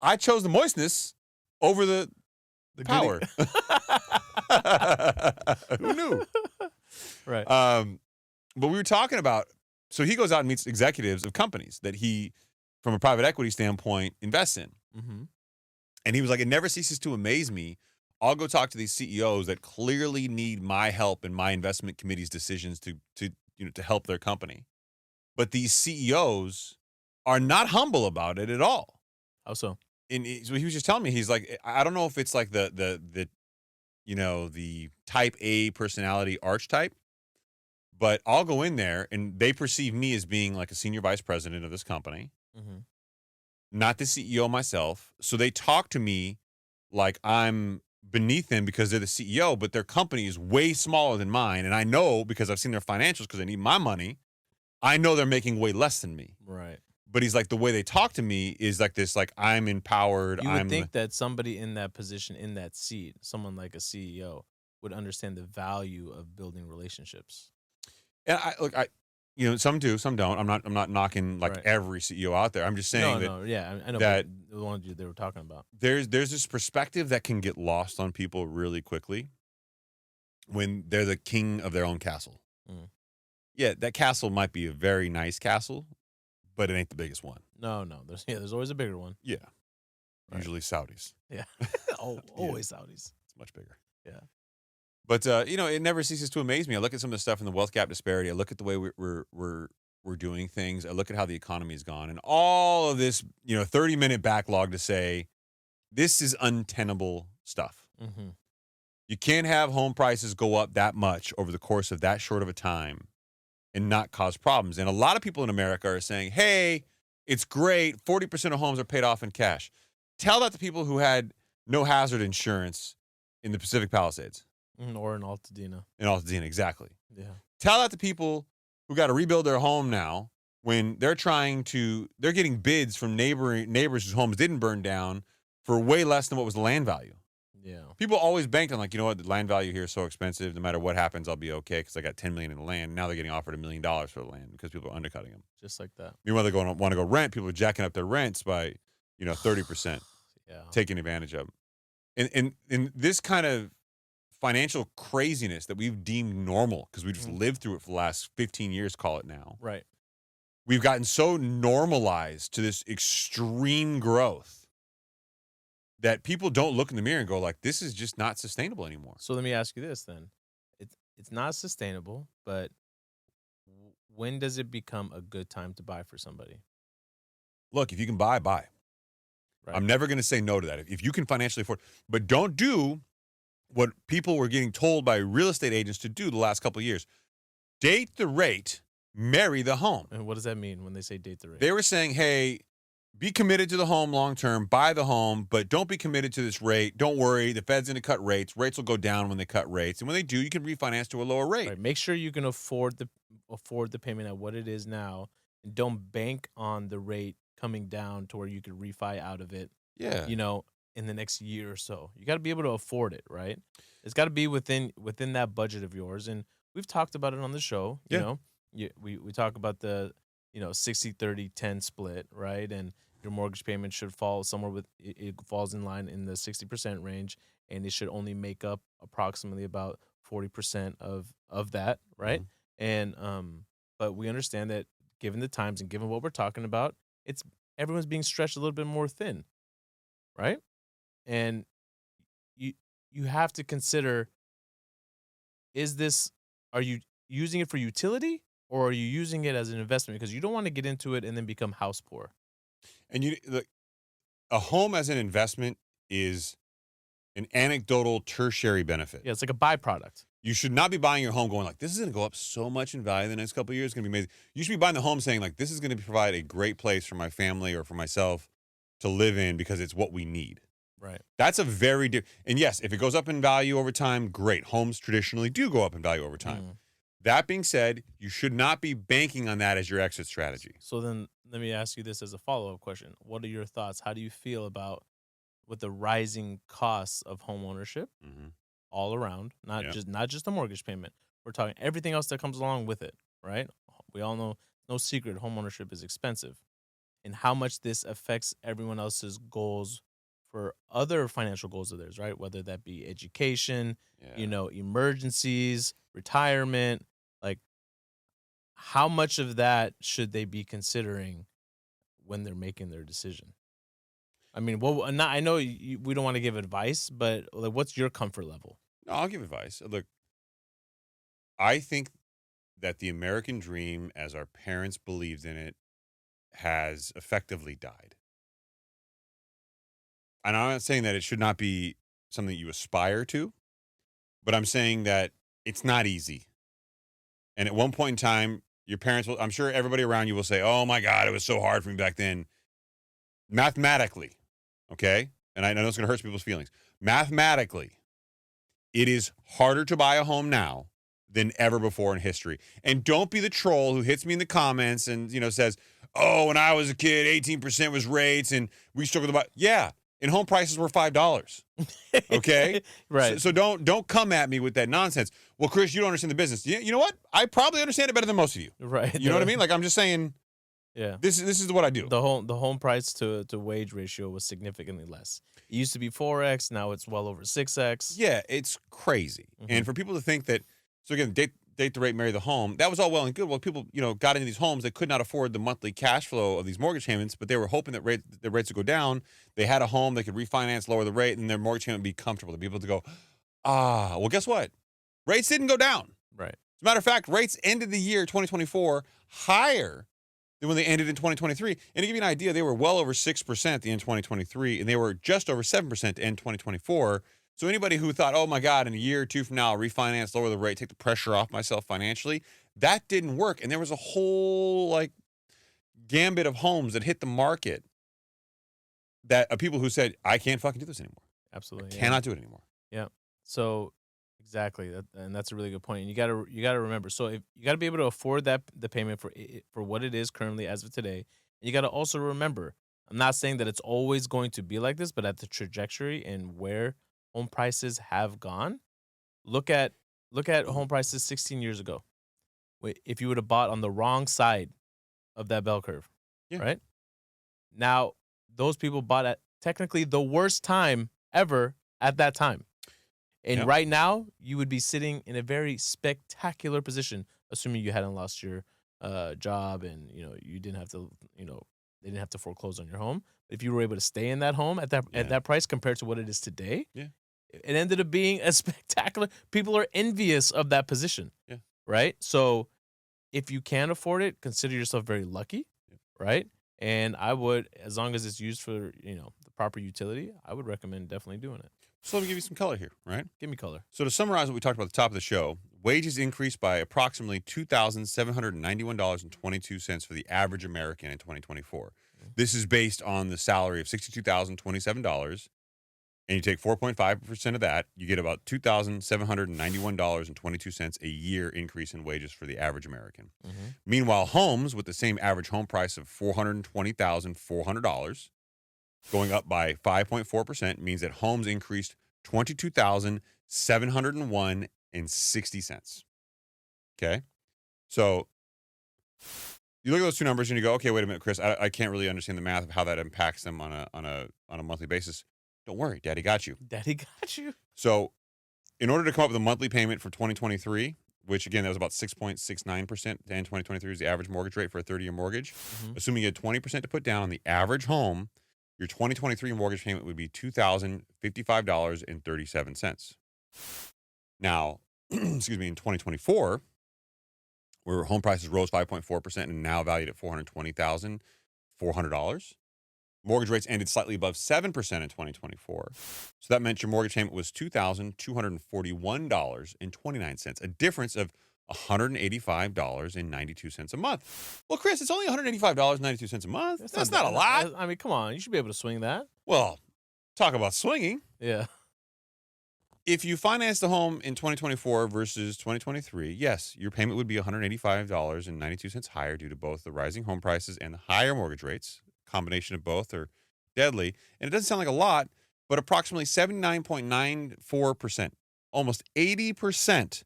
I chose the moistness over the power. Who knew? Right. But we were talking about, so he goes out and meets executives of companies that he, from a private equity standpoint, invests in. Mm-hmm. And he was like, it never ceases to amaze me. I'll go talk to these CEOs that clearly need my help and my investment committee's decisions to help their company. But these CEOs are not humble about it at all. How so? And so he was just telling me, he's like, I don't know if it's like the type A personality archetype, but I'll go in there and they perceive me as being like a senior vice president of this company, not the CEO myself. So they talk to me like I'm beneath them because they're the CEO, but their company is way smaller than mine. And I know, because I've seen their financials, because they need my money, I know they're making way less than me. Right. But he's like, the way they talk to me is like this, like I'm empowered. You would think that somebody in that position, in that seat, someone like a CEO, would understand the value of building relationships. And some do, some don't. I'm not knocking like every CEO out there. I'm just saying I know that the one they were talking about. There's this perspective that can get lost on people really quickly when they're the king of their own castle. Mm. Yeah, that castle might be a very nice castle, but it ain't the biggest one. No. There's always a bigger one. Yeah. Right. Usually Saudis. Yeah. Always Saudis. It's much bigger. Yeah. But it never ceases to amaze me. I look at some of the stuff in the wealth gap disparity. I look at the way we're doing things. I look at how the economy's gone, and all of this 30-minute backlog to say this is untenable stuff. Mm-hmm. You can't have home prices go up that much over the course of that short of a time and not cause problems. And a lot of people in America are saying, hey, It's great. 40% of homes are paid off in cash. Tell that to people who had no hazard insurance in the Pacific Palisades. Or in Altadena. In Altadena, exactly. Yeah. Tell that to people who got to rebuild their home now when they're getting bids from neighbors whose homes didn't burn down for way less than what was the land value. Yeah. People always banked on, like, you know what, the land value here is so expensive. No matter what happens, I'll be okay because I got $10 million in the land. Now they're getting offered $1 million for the land because people are undercutting them. Just like that. Meanwhile, they want to go rent. People are jacking up their rents by, 30%, taking advantage of them. And this kind of financial craziness that we've deemed normal because we just lived through it for the last 15 years, call it now. Right. We've gotten so normalized to this extreme growth that people don't look in the mirror and go like, this is just not sustainable anymore. So let me ask you this then. It's not sustainable, but when does it become a good time to buy for somebody? Look, if you can buy. Right. I'm never going to say no to that. If you can financially afford, but don't do what people were getting told by real estate agents to do the last couple of years. Date the rate, marry the home. And what does that mean when they say date the rate? They were saying, hey, be committed to the home long term, buy the home, but don't be committed to this rate. Don't worry, the Fed's going to cut rates. Rates will go down when they cut rates. And when they do, you can refinance to a lower rate. Right. Make sure you can afford the payment at what it is now, and don't bank on the rate coming down to where you could refi out of it. Yeah. In the next year or so. You got to be able to afford it, right? It's got to be within that budget of yours. And we've talked about it on the show. We talk about the 60-30-10 split, right? And your mortgage payment should fall somewhere it falls in line in the 60% range, and it should only make up approximately about 40% of that, right? And but we understand that given the times and given what we're talking about, everyone's being stretched a little bit more thin, right? And you have to consider, are you using it for utility or are you using it as an investment? Because you don't want to get into it and then become house poor. And a home as an investment is an anecdotal tertiary benefit. Yeah, it's like a byproduct. You should not be buying your home going like, this is going to go up so much in value the next couple of years. It's going to be amazing. You should be buying the home saying like, this is going to provide a great place for my family or for myself to live in because it's what we need. Right. That's a very and yes, if it goes up in value over time, great. Homes traditionally do go up in value over time. That being said, you should not be banking on that as your exit strategy. So then let me ask you this as a follow-up question. What are your thoughts? How do you feel about with the rising costs of home ownership all around, not just the mortgage payment. We're talking everything else that comes along with it, right? We all know, no secret, home ownership is expensive. And how much this affects everyone else's goals for other financial goals of theirs, right? Whether that be education, emergencies, retirement, like how much of that should they be considering when they're making their decision? I mean, I know we don't want to give advice, but like, what's your comfort level? No, I'll give advice. Look, I think that the American dream, as our parents believed in it, has effectively died. And I'm not saying that it should not be something you aspire to, but I'm saying that it's not easy. And at one point in time, your parents I'm sure everybody around you will say, oh my God, it was so hard for me back then. Mathematically, okay? And I know it's going to hurt people's feelings. Mathematically, it is harder to buy a home now than ever before in history. And don't be the troll who hits me in the comments and, says, oh, when I was a kid, 18% was rates and we struggled about. Yeah. And home prices were $5. Okay? Right. So don't come at me with that nonsense. Well, Chris, you don't understand the business. You know what? I probably understand it better than most of you. Right. You know what I mean? Like, I'm just saying, yeah. This is what I do. The home price to wage ratio was significantly less. It used to be 4x, now it's well over 6x. Yeah, it's crazy. And for people to think that, so again, date the rate, marry the home, that was all well and good. Well, people, got into these homes, they could not afford the monthly cash flow of these mortgage payments, but they were hoping that the rates would go down. They had a home, they could refinance, lower the rate, and their mortgage payment would be comfortable. The people to go, well, guess what? Rates didn't go down. Right. As a matter of fact, rates ended the year 2024 higher than when they ended in 2023. And to give you an idea, they were well over 6% at the end of 2023, and they were just over 7% to end 2024. So anybody who thought, oh my God, in a year or two from now, I'll refinance, lower the rate, take the pressure off myself financially, that didn't work. And there was a whole gambit of homes that hit the market that are people who said, I can't fucking do this anymore. Absolutely. I cannot do it anymore. Yeah. So exactly, and that's a really good point. And you gotta remember. So if you gotta be able to afford the payment for what it is currently as of today, and you gotta also remember. I'm not saying that it's always going to be like this, but at the trajectory and where home prices have gone, look at home prices 16 years ago. Wait, if you would have bought on the wrong side of that bell curve, Yeah. right? Now those people bought at technically the worst time ever at that time. And Yep. right now, you would be sitting in a very spectacular position, assuming you hadn't lost your job and you didn't have to, they didn't have to foreclose on your home. If you were able to stay in that home at that price compared to what it is today, Yeah. it ended up being a spectacular. People are envious of that position, Yeah. right? So if you can afford it, consider yourself very lucky, right? And I would, as long as it's used for the proper utility, I would recommend definitely doing it. So let me give you some color here, right? Give me color. So to summarize what we talked about at the top of the show, wages increased by approximately $2,791.22 for the average American in 2024. This is based on the salary of $62,027, and you take 4.5% of that, you get about $2,791.22 a year increase in wages for the average American. Mm-hmm. Meanwhile, homes with the same average home price of $420,400 going up by 5.4% means that homes increased $22,701.60. Okay? So you look at those two numbers and you go, okay, wait a minute, Chris, I can't really understand the math of how that impacts them on a monthly basis. Don't worry, Daddy got you. Daddy got you. So in order to come up with a monthly payment for 2023, which again, that was about 6.69% in 2023 is the average mortgage rate for a 30-year mortgage. Mm-hmm. Assuming you had 20% to put down on the average home, your 2023 mortgage payment would be $2,055.37. Now, excuse me, in 2024, where home prices rose 5.4% and now valued at $420,400, mortgage rates ended slightly above 7% in 2024. So that meant your mortgage payment was $2,241.29, a difference of $185.92 a month. Well, Chris, it's only $185.92 a month. That's not a lot. I mean, come on. You should be able to swing that. Well, talk about swinging. Yeah. If you financed a home in 2024 versus 2023, yes, your payment would be $185.92 higher due to both the rising home prices and the higher mortgage rates. Combination of both are deadly. And it doesn't sound like a lot, but approximately 79.94%, almost 80%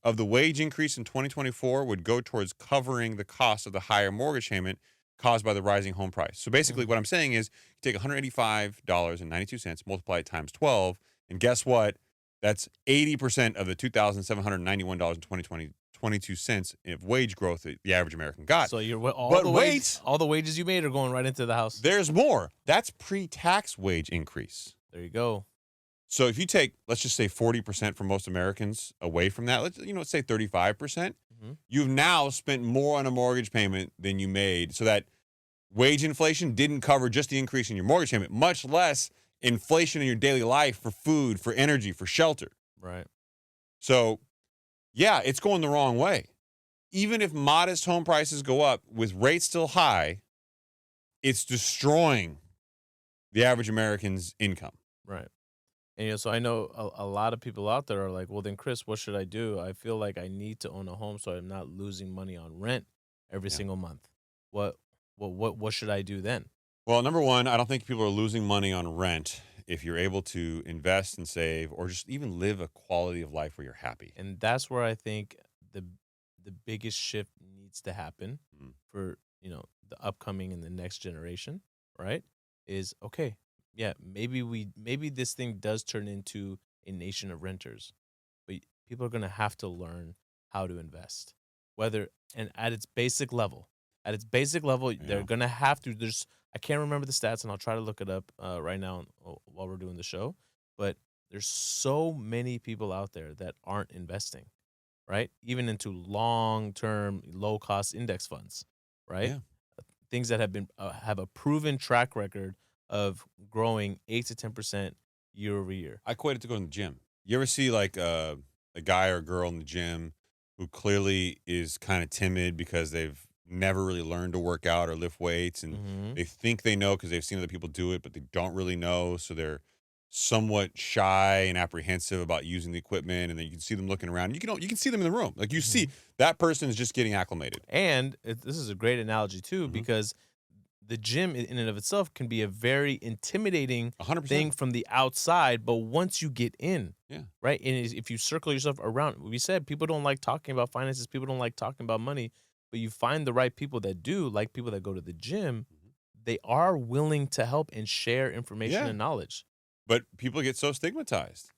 of the wage increase in 2024 would go towards covering the cost of the higher mortgage payment caused by the rising home price. So basically what I'm saying is you take $185.92, multiply it times 12, and guess what? That's 80% of the $2,791.22 of wage growth that the average American got. So all the wages you made are going right into the house. There's more. That's pre-tax wage increase. There you go. So if you take, let's just say 40% for most Americans away from that, let's say 35%, you've now spent more on a mortgage payment than you made. So that wage inflation didn't cover just the increase in your mortgage payment, much less inflation in your daily life for food, for energy, for shelter. Right. So, yeah, it's going the wrong way. Even if modest home prices go up with rates still high, it's destroying the average American's income. Right. And so I know a lot of people out there are like, well, then, Chris, what should I do? I feel like I need to own a home so I'm not losing money on rent every single month. What should I do then? Well, number one, I don't think people are losing money on rent if you're able to invest and save or just even live a quality of life where you're happy. And that's where I think the biggest shift needs to happen for, the upcoming and the next generation, right? Is okay. Yeah, maybe this thing does turn into a nation of renters, but people are going to have to learn how to invest, and at its basic level. At its basic level, they're going to have to. I can't remember the stats, and I'll try to look it up right now while we're doing the show. But there's so many people out there that aren't investing, right? Even into long-term, low-cost index funds, right? Yeah. Things that have a proven track record of growing 8 to 10% year over year. I equate it to going to the gym. You ever see like a guy or a girl in the gym who clearly is kind of timid because they've never really learned to work out or lift weights, and they think they know because they've seen other people do it, but they don't really know, so they're somewhat shy and apprehensive about using the equipment. And then you can see them looking around. You can see them in the room, like you see that person is just getting acclimated. And this is a great analogy too, because the gym in and of itself can be a very intimidating 100%. thing from the outside, but once you get in, Yeah. right? And if you circle yourself around, we said people don't like talking about finances, people don't like talking about money, but you find the right people that do, like people that go to the gym, they are willing to help and share information and knowledge. But people get so stigmatized.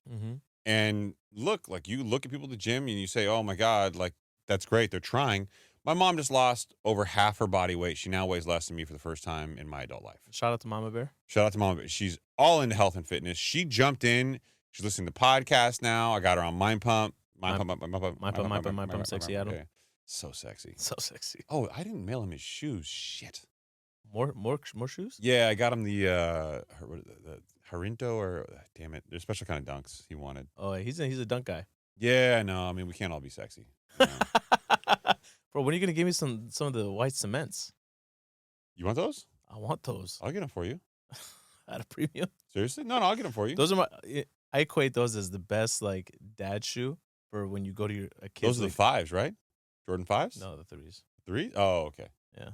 And look, like you look at people at the gym and you say, oh my God, like that's great. They're trying. My mom just lost over half her body weight. She now weighs less than me for the first time in my adult life. Shout out to Mama Bear. Shout out to Mama Bear. She's all into health and fitness. She jumped in. She's listening to podcasts now. I got her on Mind Pump. Mind Pump, sexy Adam. Okay. So sexy. So sexy. Oh, I didn't mail him his shoes. Shit. More shoes? Yeah, I got him the Harinto or damn it. There's special kind of dunks he wanted. Oh, he's a dunk guy. Yeah, no, I mean we can't all be sexy. You know? Bro, when are you gonna give me some of the white cements? You want those? I want those. I'll get them for you. At a premium. Seriously? No, I'll get them for you. Those are I equate those as the best like dad shoe for when you go to a kid's. Those are the fives, right? Jordan 5s? No, the threes. Three? Oh, okay. Yeah.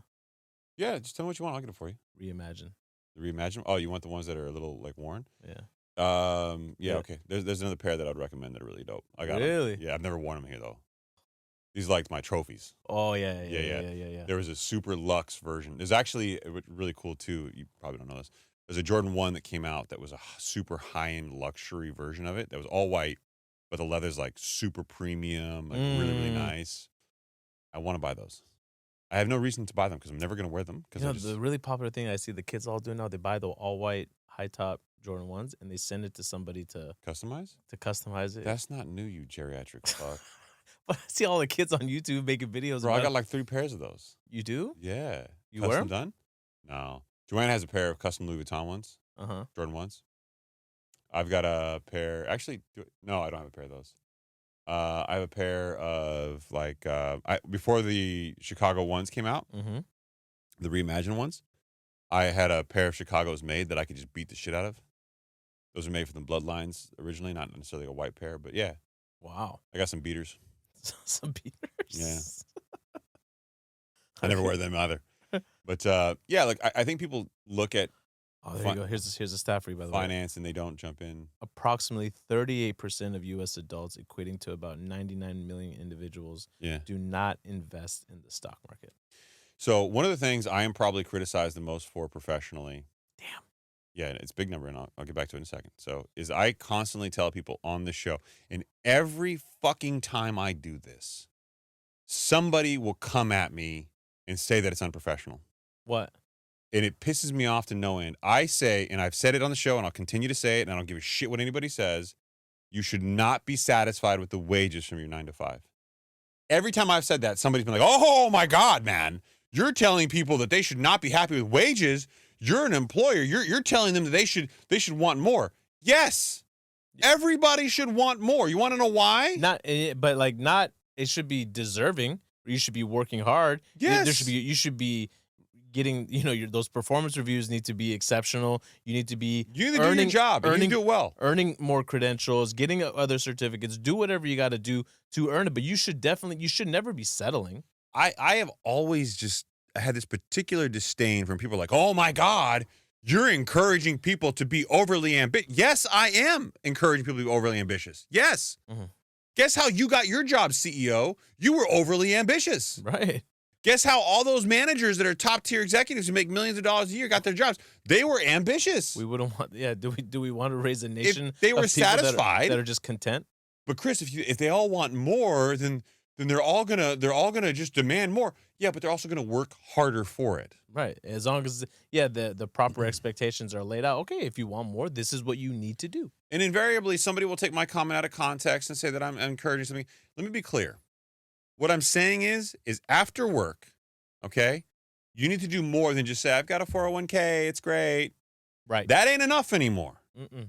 Yeah, just tell me what you want. I'll get it for you. Reimagine. The Reimagine? Oh, you want the ones that are a little like worn? Yeah. Yeah, okay. There's another pair that I'd recommend that are really dope. I got Really? them. Yeah, I've never worn them here though. These are like my trophies. Oh yeah. There was a super luxe version. There's actually really cool too. You probably don't know this. There's a Jordan 1 that came out that was a super high-end luxury version of it that was all white, but the leather's like super premium, like really, really nice. I want to buy those. I have no reason to buy them because I'm never going to wear them. The really popular thing I see the kids all doing now, they buy the all-white high-top Jordan 1s and they send it to somebody to customize it. That's not new, you geriatric fuck. But I see all the kids on YouTube making videos. Bro, I got like 3 pairs of those. You do? Yeah. You custom wear them? done? No. Joanne has a pair of custom Louis Vuitton ones. Jordan 1s. I've got a pair. Actually, no, I don't have a pair of those. I have a pair of like before the Chicago ones came out, the Reimagine ones. I had a pair of Chicago's made that I could just beat the shit out of. Those are made from the Bloodlines originally, not necessarily a white pair, but yeah. Wow. I got some beaters. Some beaters. Yeah. I never wear them either. But yeah, like I think people look at there you go. Here's a stat for you, by the way. Finance and they don't jump in. Approximately 38% of U.S. adults, equating to about 99 million individuals, do not invest in the stock market. So one of the things I am probably criticized the most for professionally. Damn. Yeah, it's a big number, and I'll get back to it in a second. So is I constantly tell people on the show, and every fucking time I do this, somebody will come at me and say that it's unprofessional. What? And it pisses me off to no end. I say, and I've said it on the show, and I'll continue to say it, and I don't give a shit what anybody says, you should not be satisfied with the wages from your 9 to 5. Every time I've said that, somebody's been like, oh my God, man, you're telling people that they should not be happy with wages. You're an employer. You're telling them that they should want more. Yes. Everybody should want more. You want to know why? It should be deserving. You should be working hard. Yes. You should be getting, those performance reviews need to be exceptional. You need to be do your job. You need to do it well. Earning more credentials, getting other certificates, do whatever you got to do to earn it. But you should never be settling. I have always just had this particular disdain from people like, oh my God, you're encouraging people to be overly ambitious. Yes, I am encouraging people to be overly ambitious. Yes. Mm-hmm. Guess how you got your job, CEO? You were overly ambitious. Right. Guess how all those managers that are top tier executives who make millions of dollars a year got their jobs? They were ambitious. We wouldn't want. Yeah. Do we want to raise a nation? If they were satisfied that are just content. But Chris, if they all want more, then they're all gonna just demand more. Yeah, but they're also gonna work harder for it. Right. As long as the proper expectations are laid out. Okay, if you want more, this is what you need to do. And invariably, somebody will take my comment out of context and say that I'm encouraging something. Let me be clear. What I'm saying is after work, okay, you need to do more than just say, I've got a 401k, it's great. Right. That ain't enough anymore.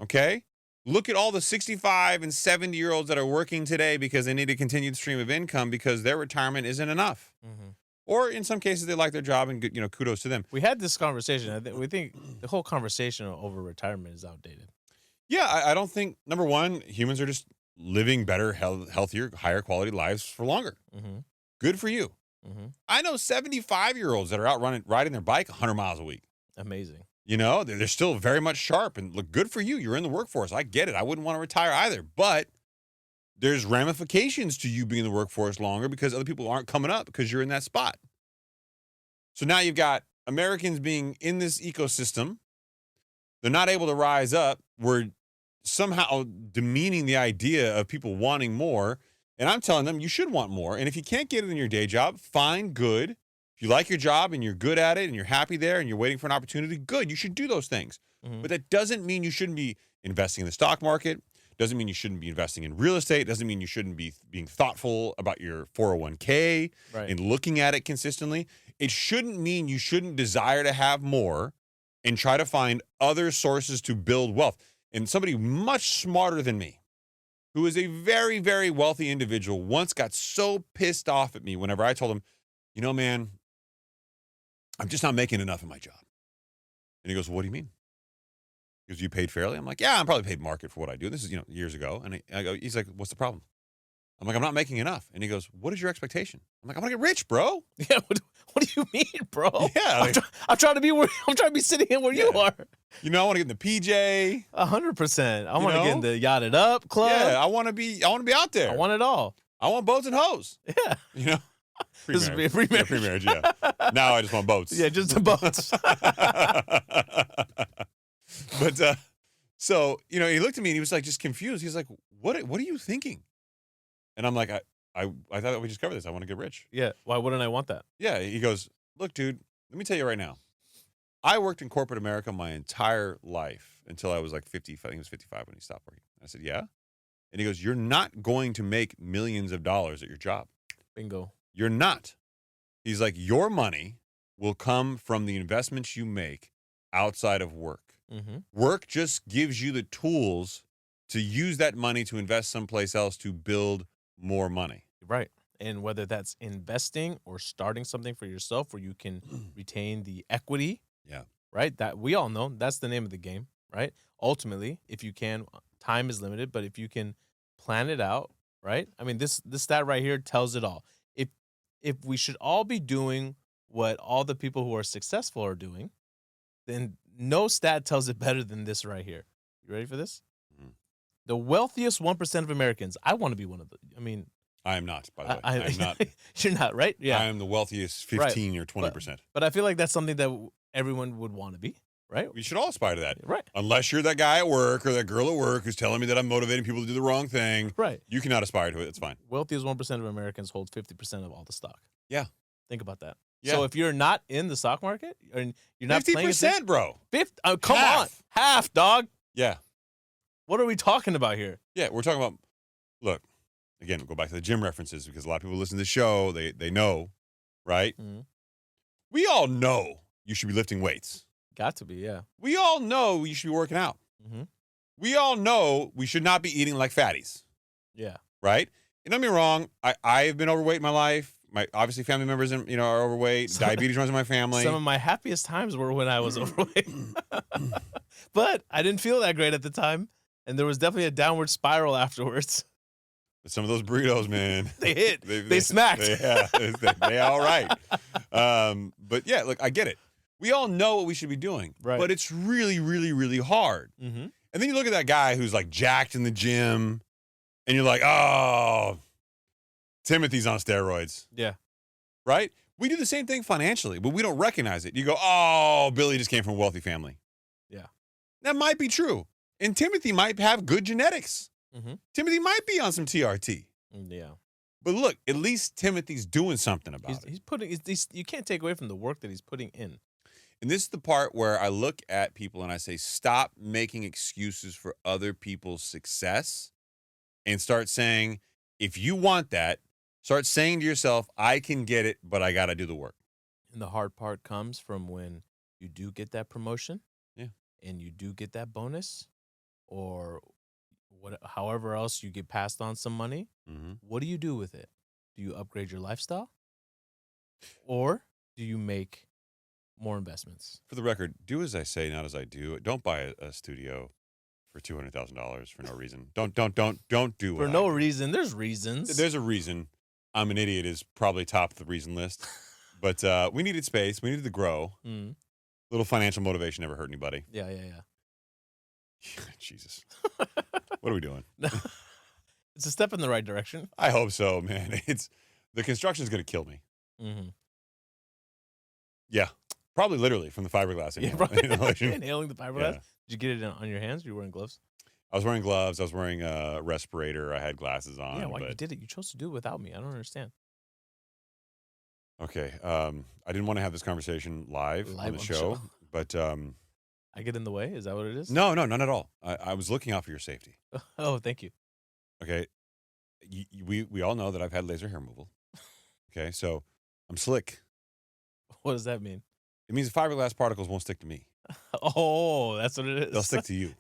Okay? Look at all the 65 and 70-year-olds that are working today because they need a continued stream of income because their retirement isn't enough. Mm-hmm. Or in some cases, they like their job and kudos to them. We had this conversation. We think the whole conversation over retirement is outdated. Yeah, I don't think, number one, humans are just living better, healthier, higher quality lives for longer. Mm-hmm. Good for you. Mm-hmm. I know 75-year-olds that are out riding their bike 100 miles a week. Amazing. They're still very much sharp and look good for you. You're in the workforce. I get it. I wouldn't want to retire either. But there's ramifications to you being in the workforce longer because other people aren't coming up because you're in that spot. So now you've got Americans being in this ecosystem. They're not able to rise up. We're somehow demeaning the idea of people wanting more. And I'm telling them you should want more. And if you can't get it in your day job, fine, good. If you like your job and you're good at it and you're happy there and you're waiting for an opportunity, good. You should do those things. Mm-hmm. But that doesn't mean you shouldn't be investing in the stock market. Doesn't mean you shouldn't be investing in real estate. Doesn't mean you shouldn't be being thoughtful about your 401k and looking at it consistently. It shouldn't mean you shouldn't desire to have more and try to find other sources to build wealth. And somebody much smarter than me, who is a very, very wealthy individual, once got so pissed off at me whenever I told him, man, I'm just not making enough in my job. And he goes, what do you mean? He goes, you paid fairly? I'm like, yeah, I'm probably paid market for what I do. This is, years ago. And he's like, what's the problem? I'm like, I'm not making enough. And he goes, what is your expectation? I'm like, I want to get rich, bro. Yeah, what do you mean, bro? Yeah. I'm trying to be sitting in where you are. I want to get in the PJ. 100%. I want to get in the Yachted Up club. Yeah, I want to be out there. I want it all. I want boats and hoes. Yeah. This would be a pre-marriage. Yeah, pre-marriage, yeah. Now I just want boats. Yeah, just the boats. But so, he looked at me and he was like just confused. He's like, what are you thinking? And I'm like, I thought that we just covered this. I want to get rich. Yeah. Why wouldn't I want that? Yeah. He goes, look, dude, let me tell you right now. I worked in corporate America my entire life until I was like 50. I think it was 55 when he stopped working. I said, yeah. And he goes, you're not going to make millions of dollars at your job. Bingo. You're not. He's like, your money will come from the investments you make outside of work. Mm-hmm. Work just gives you the tools to use that money to invest someplace else to build more money. Right. And whether that's investing or starting something for yourself where you can retain the equity. Yeah. Right. That we all know that's the name of the game. Right. Ultimately, if you can, time is limited, but if you can plan it out. Right. I mean, this stat right here tells it all. If we should all be doing what all the people who are successful are doing, then no stat tells it better than this right here. You ready for this? Mm-hmm. The wealthiest 1% of Americans. I want to be one of them. I mean, I am not, by the way. I am not. You're not, right? Yeah. I am the wealthiest 15 or 20%. But I feel like that's something that everyone would want to be, right? We should all aspire to that. Right. Unless you're that guy at work or that girl at work who's telling me that I'm motivating people to do the wrong thing. Right. You cannot aspire to it. It's fine. Wealthiest 1% of Americans hold 50% of all the stock. Yeah. Think about that. Yeah. So if you're not in the stock market, and you're not 50%, bro. 50, come on. Half, dog. Yeah. What are we talking about here? Yeah, we're talking about, look, again, we'll go back to the gym references because a lot of people listen to the show. They know, right? Mm-hmm. We all know you should be lifting weights. Got to be, yeah. We all know you should be working out. Mm-hmm. We all know we should not be eating like fatties. Yeah. Right? And don't get me wrong, I've been overweight in my life. My obviously family members, are overweight. Diabetes runs in my family. Some of my happiest times were when I was overweight. But I didn't feel that great at the time. And there was definitely a downward spiral afterwards. But some of those burritos, man. They hit. They smacked. They all right. But yeah, look, I get it. We all know what we should be doing. Right. But it's really, really, really hard. Mm-hmm. And then you look at that guy who's like jacked in the gym. And you're like, oh, Timothy's on steroids. Yeah. Right? We do the same thing financially, but we don't recognize it. You go, oh, Billy just came from a wealthy family. Yeah. That might be true. And Timothy might have good genetics. Mm-hmm. Timothy might be on some TRT. Yeah. But look, at least Timothy's doing something about it. He's putting, you can't take away from the work that he's putting in. And this is the part where I look at people and I say, stop making excuses for other people's success and start saying, if you want that, start saying to yourself, I can get it, but I got to do the work. And the hard part comes from when you do get that promotion. Yeah. And you do get that bonus or however else you get passed on some money. Mm-hmm. What do you do with it? Do you upgrade your lifestyle? Or do you make more investments? For the record, do as I say, not as I do. Don't buy a studio for $200,000 for no reason. Don't do what For I no do. reason. There's reasons. There's a reason. I'm an idiot is probably top of the reason list. But we needed space. We needed to grow. Mm. Little financial motivation never hurt anybody. Yeah. Jesus. What are we doing? It's a step in the right direction. I hope so, man. The construction is going to kill me. Mm-hmm. Yeah. Probably literally from the fiberglass. Yeah, inhaling the fiberglass. Yeah. Did you get it on your hands? Or you wearing gloves? I was wearing gloves. I was wearing a respirator. I had glasses on. Yeah, why but... you did it? You chose to do it without me. I don't understand. Okay. I didn't want to have this conversation live on the show, but I get in the way? Is that what it is? No, not at all. I was looking out for your safety. Oh, thank you. Okay. We all know that I've had laser hair removal. Okay, so I'm slick. What does that mean? It means the fiberglass particles won't stick to me. Oh, that's what it is. They'll stick to you.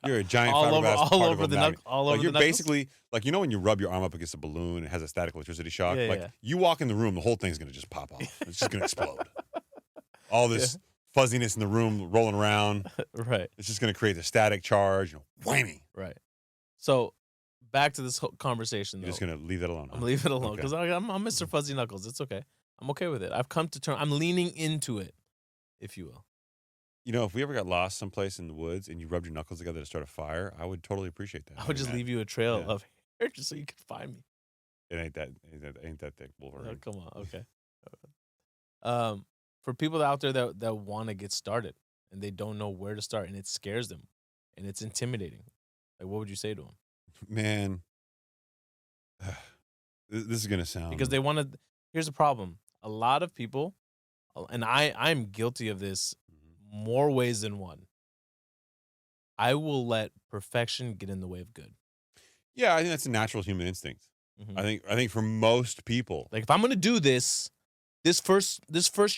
You're You're a giant all fiberglass over, all particle over the magnet. all over Like you're the knuckles? basically like when you rub your arm up against a balloon, it has a static electricity shock. Yeah, like yeah. you walk in the room, the whole thing's gonna just pop off. It's just gonna explode. All this fuzziness in the room rolling around. Right. It's just gonna create a static charge. Whammy. Right. So back to this whole conversation. You're just gonna leave that alone. I'm leaving it alone Okay. because I'm Mr. Fuzzy Knuckles. It's okay. I'm okay with it. I've come to terms. I'm leaning into it, if you will. You know, if we ever got lost someplace in the woods and you rubbed your knuckles together to start a fire, I would totally appreciate that. I would just leave you a trail Yeah. of hair just so you could find me. It ain't that thick, Wolverine. Oh, come on. Okay. For people out there that want to get started and they don't know where to start and it scares them and it's intimidating, like what would you say to them? Man, this is gonna sound Because they want to. Here's the problem: a lot of people, and I'm guilty of this more ways than one. I will let perfection get in the way of good. Yeah, I think that's a natural human instinct. Mhm. I think for most people, Like if I'm gonna do this first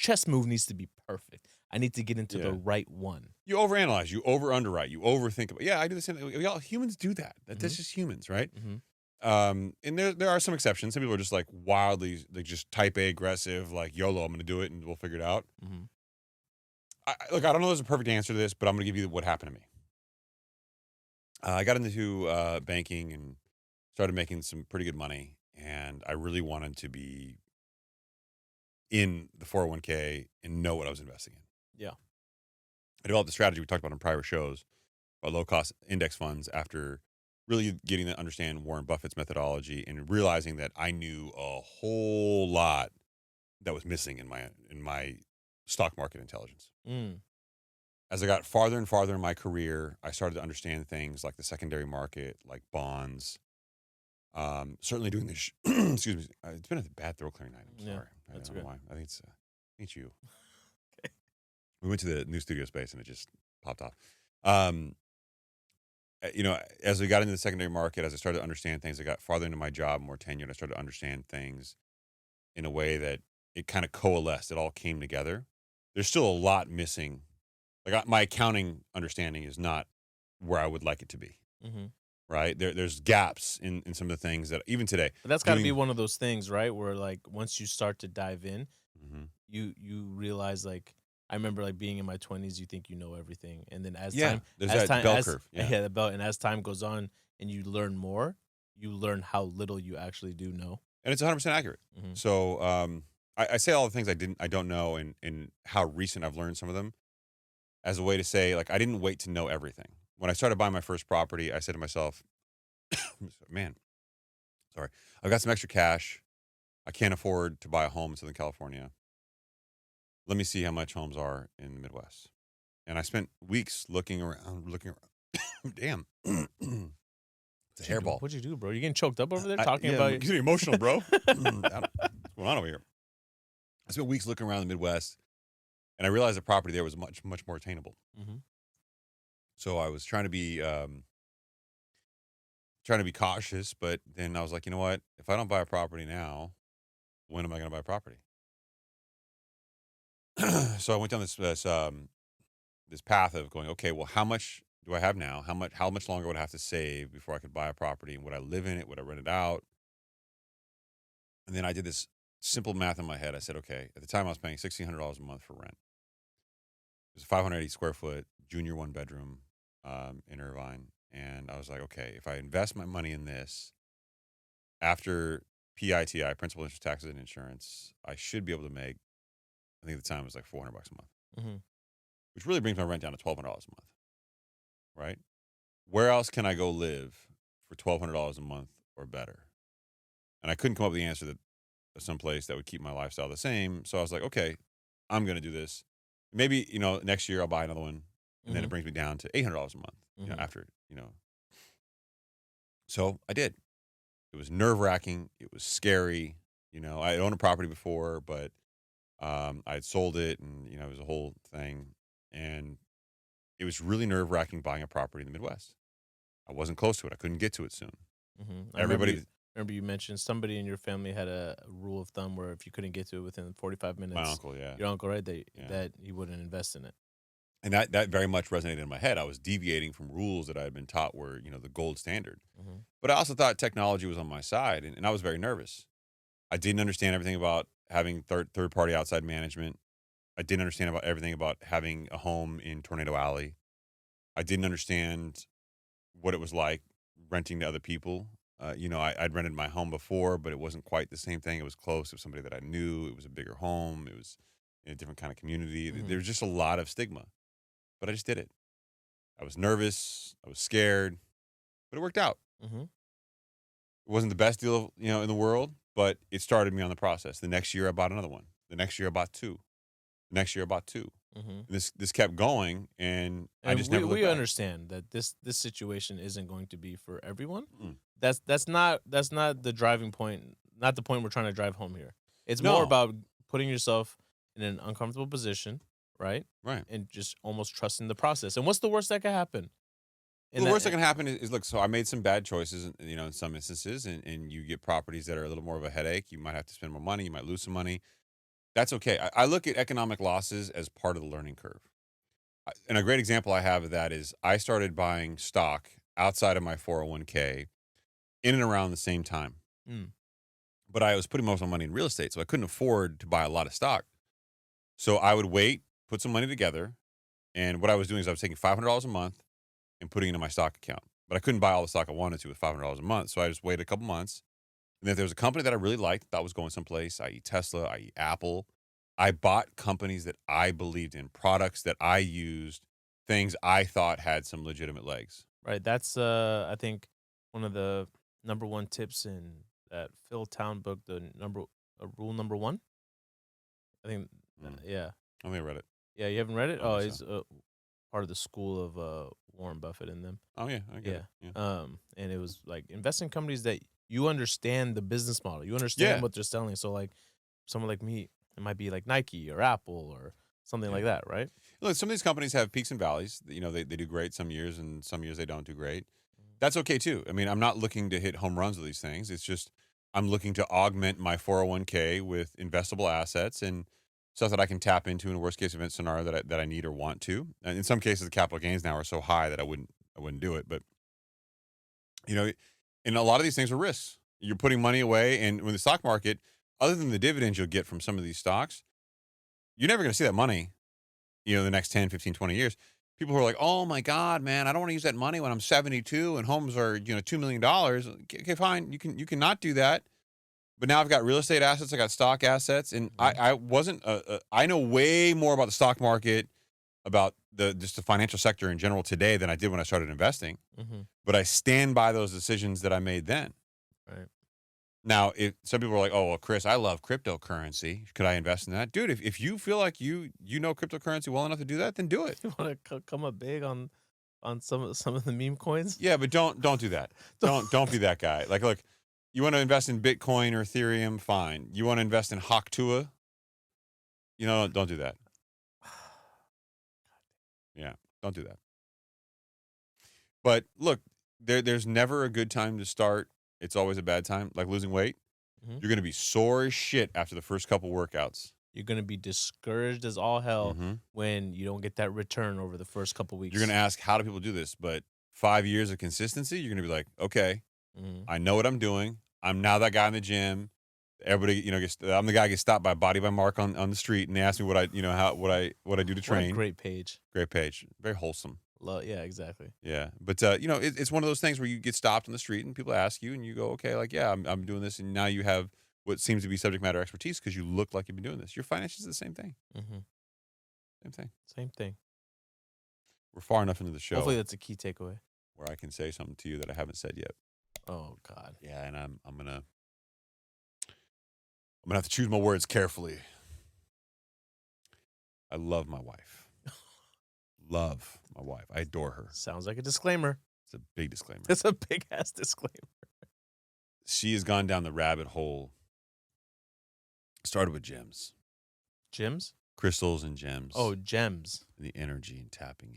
chess move needs to be perfect. I need to get into the right one. you overanalyze, you over underwrite, you overthink about. Yeah, I do the same thing. We all humans do that. That's just humans, right? Mm-hmm. And there are some exceptions. Some people are just like wildly, like just type A aggressive, like YOLO. I'm going to do it and we'll figure it out. Mm-hmm. Look, I don't know there's a perfect answer to this, but I'm going to give you what happened to me. I got into banking and started making some pretty good money, and I really wanted to be in the 401k and know what I was investing in. Yeah. I developed a strategy we talked about in prior shows about low-cost index funds after really getting to understand Warren Buffett's methodology and realizing that I knew a whole lot that was missing in my stock market intelligence. Mm. As I got farther and farther in my career, I started to understand things like the secondary market, like bonds. Certainly doing this. Excuse me. It's been a bad throat clearing night. I'm sorry. That's I don't know okay. why. I think it's you. Okay. We went to the new studio space and it just popped off. You know, as we got into the secondary market, as I started to understand things, I got farther into my job, more tenured. I started to understand things in a way that it kind of coalesced. It all came together. There's still a lot missing. Like my accounting understanding is not where I would like it to be. Mm-hmm. Right? There's gaps in some of the things that even today. But that's got to be one of those things, right? Where like once you start to dive in, you realize like I remember like being in my 20s, you think you know everything, and then as time, bell curve. Yeah, the bell, and as time goes on, and you learn more, you learn how little you actually do know, and it's 100% accurate. Mm-hmm. So I say all the things I don't know, and how recent I've learned some of them, as a way to say like I didn't wait to know everything. When I started buying my first property, I said to myself, "Man, sorry, I've got some extra cash. I can't afford to buy a home in Southern California. Let me see how much homes are in the Midwest." And I spent weeks looking around. Damn. It's a hairball. What'd you do, bro? You getting choked up over there talking about I'm getting emotional, bro. What's going on over here? I spent weeks looking around the Midwest, and I realized the property there was much, much more attainable. Mm-hmm. So I was trying to be cautious, but then I was like, you know what? If I don't buy a property now, when am I going to buy a property? So I went down this path of going, okay, well, how much do I have now? How much longer would I have to save before I could buy a property? And would I live in it? Would I rent it out? And then I did this simple math in my head. I said, okay, at the time I was paying $1,600 a month for rent. It was a 580 square foot junior 1-bedroom in Irvine. And I was like, okay, if I invest my money in this after PITI, principal, interest, taxes, and insurance, I should be able to make, I think at the time it was like $400 a month, Mm-hmm. which really brings my rent down to $1,200 a month, right? Where else can I go live for $1,200 a month or better? And I couldn't come up with the answer that someplace that would keep my lifestyle the same. So I was like, okay, I'm going to do this. Maybe, next year I'll buy another one. And then it brings me down to $800 a month, after. So I did. It was nerve-wracking. It was scary. I had owned a property before, but I had sold it, and, it was a whole thing. And it was really nerve-wracking buying a property in the Midwest. I wasn't close to it. I couldn't get to it soon. I remember you mentioned somebody in your family had a rule of thumb where if you couldn't get to it within 45 minutes, my uncle, your uncle, right, that he wouldn't invest in it. And that very much resonated in my head. I was deviating from rules that I had been taught were, the gold standard. But I also thought technology was on my side, and I was very nervous. I didn't understand everything about having third-party outside management. I didn't understand everything about having a home in Tornado Alley. I didn't understand what it was like renting to other people. I'd rented my home before, but it wasn't quite the same thing. It was close. It was somebody that I knew. It was a bigger home. It was in a different kind of community. There was just a lot of stigma, but I just did it. I was nervous. I was scared, but it worked out. It wasn't the best deal, in the world, but it started me on the process. The next year I bought another one. The next year I bought two. The next year I bought two. And this kept going, and I just never looked we back. understand that this situation isn't going to be for everyone. That's not the driving point, not the point we're trying to drive home here. It's more about putting yourself in an uncomfortable position, right? Right. And just almost trusting the process. And what's the worst that could happen? The worst that can happen is, look, so I made some bad choices, in some instances, and you get properties that are a little more of a headache. You might have to spend more money. You might lose some money. That's okay. I look at economic losses as part of the learning curve. And a great example I have of that is I started buying stock outside of my 401k in and around the same time. But I was putting most of my money in real estate, so I couldn't afford to buy a lot of stock. So I would wait, put some money together, and what I was doing is I was taking $500 a month and putting it in my stock account. But I couldn't buy all the stock I wanted to with $500 a month, so I just waited a couple months. And then if there was a company that I really liked that was going someplace, i.e. Tesla, i.e. Apple, I bought companies that I believed in, products that I used, things I thought had some legitimate legs. Right. That's, I think, one of the number one tips in that Phil Town book, rule number one. I think, yeah. I think I read it. Yeah, you haven't read it? Oh, it's part of the school of Warren Buffett in them. Oh, yeah. I get it. Yeah. And it was like invest in companies that you understand the business model. You understand what they're selling. So, like, someone like me, it might be like Nike or Apple or something like that, right? Look, some of these companies have peaks and valleys. They do great some years, and some years they don't do great. That's okay, too. I mean, I'm not looking to hit home runs with these things. It's just I'm looking to augment my 401k with investable assets and stuff that I can tap into in a worst-case event scenario that I need or want to. And in some cases, the capital gains now are so high that I wouldn't do it. But, and a lot of these things are risks. You're putting money away, and when the stock market, other than the dividends you'll get from some of these stocks, you're never going to see that money, the next 10, 15, 20 years. People who are like, oh, my God, man, I don't want to use that money when I'm 72 and homes are, $2 million. Okay, fine. You can not do that. But now I've got real estate assets. I got stock assets. And I wasn't, I know way more about the stock market, about just the financial sector in general today than I did when I started investing. But I stand by those decisions that I made then. Right. Now, if some people are like, oh, well, Chris, I love cryptocurrency. Could I invest in that? Dude, if you feel like you know cryptocurrency well enough to do that, then do it. You want to come up big on some of the meme coins? Yeah, but don't do that. Don't be that guy. Like, look, you want to invest in Bitcoin or Ethereum, fine. You want to invest in Haktua? Don't do that. Yeah, don't do that. But look, there's never a good time to start. It's always a bad time. Like losing weight, you're going to be sore as shit after the first couple workouts. You're going to be discouraged as all hell when you don't get that return over the first couple weeks. You're going to ask, how do people do this? But 5 years of consistency, you're going to be like, okay, I know what I'm doing. I'm now that guy in the gym. Everybody, I'm the guy who gets stopped by Body by Mark on the street, and they ask me what I do to What a train. great page. Great page. Very wholesome. Yeah, exactly. Yeah. But, it's one of those things where you get stopped on the street and people ask you and you go, okay, like, yeah, I'm doing this. And now you have what seems to be subject matter expertise because you look like you've been doing this. Your finances are the same thing. Mm-hmm. Same thing. Same thing. We're far enough into the show. Hopefully that's a key takeaway. Where I can say something to you that I haven't said yet. Oh, God. Yeah, and I'm gonna have to choose my words carefully. I love my wife. Love my wife. I adore her. Sounds like a disclaimer. It's a big disclaimer. It's a big ass disclaimer. She has gone down the rabbit hole. Started with gems. Gems? Crystals and gems. Oh, gems. And the energy and tapping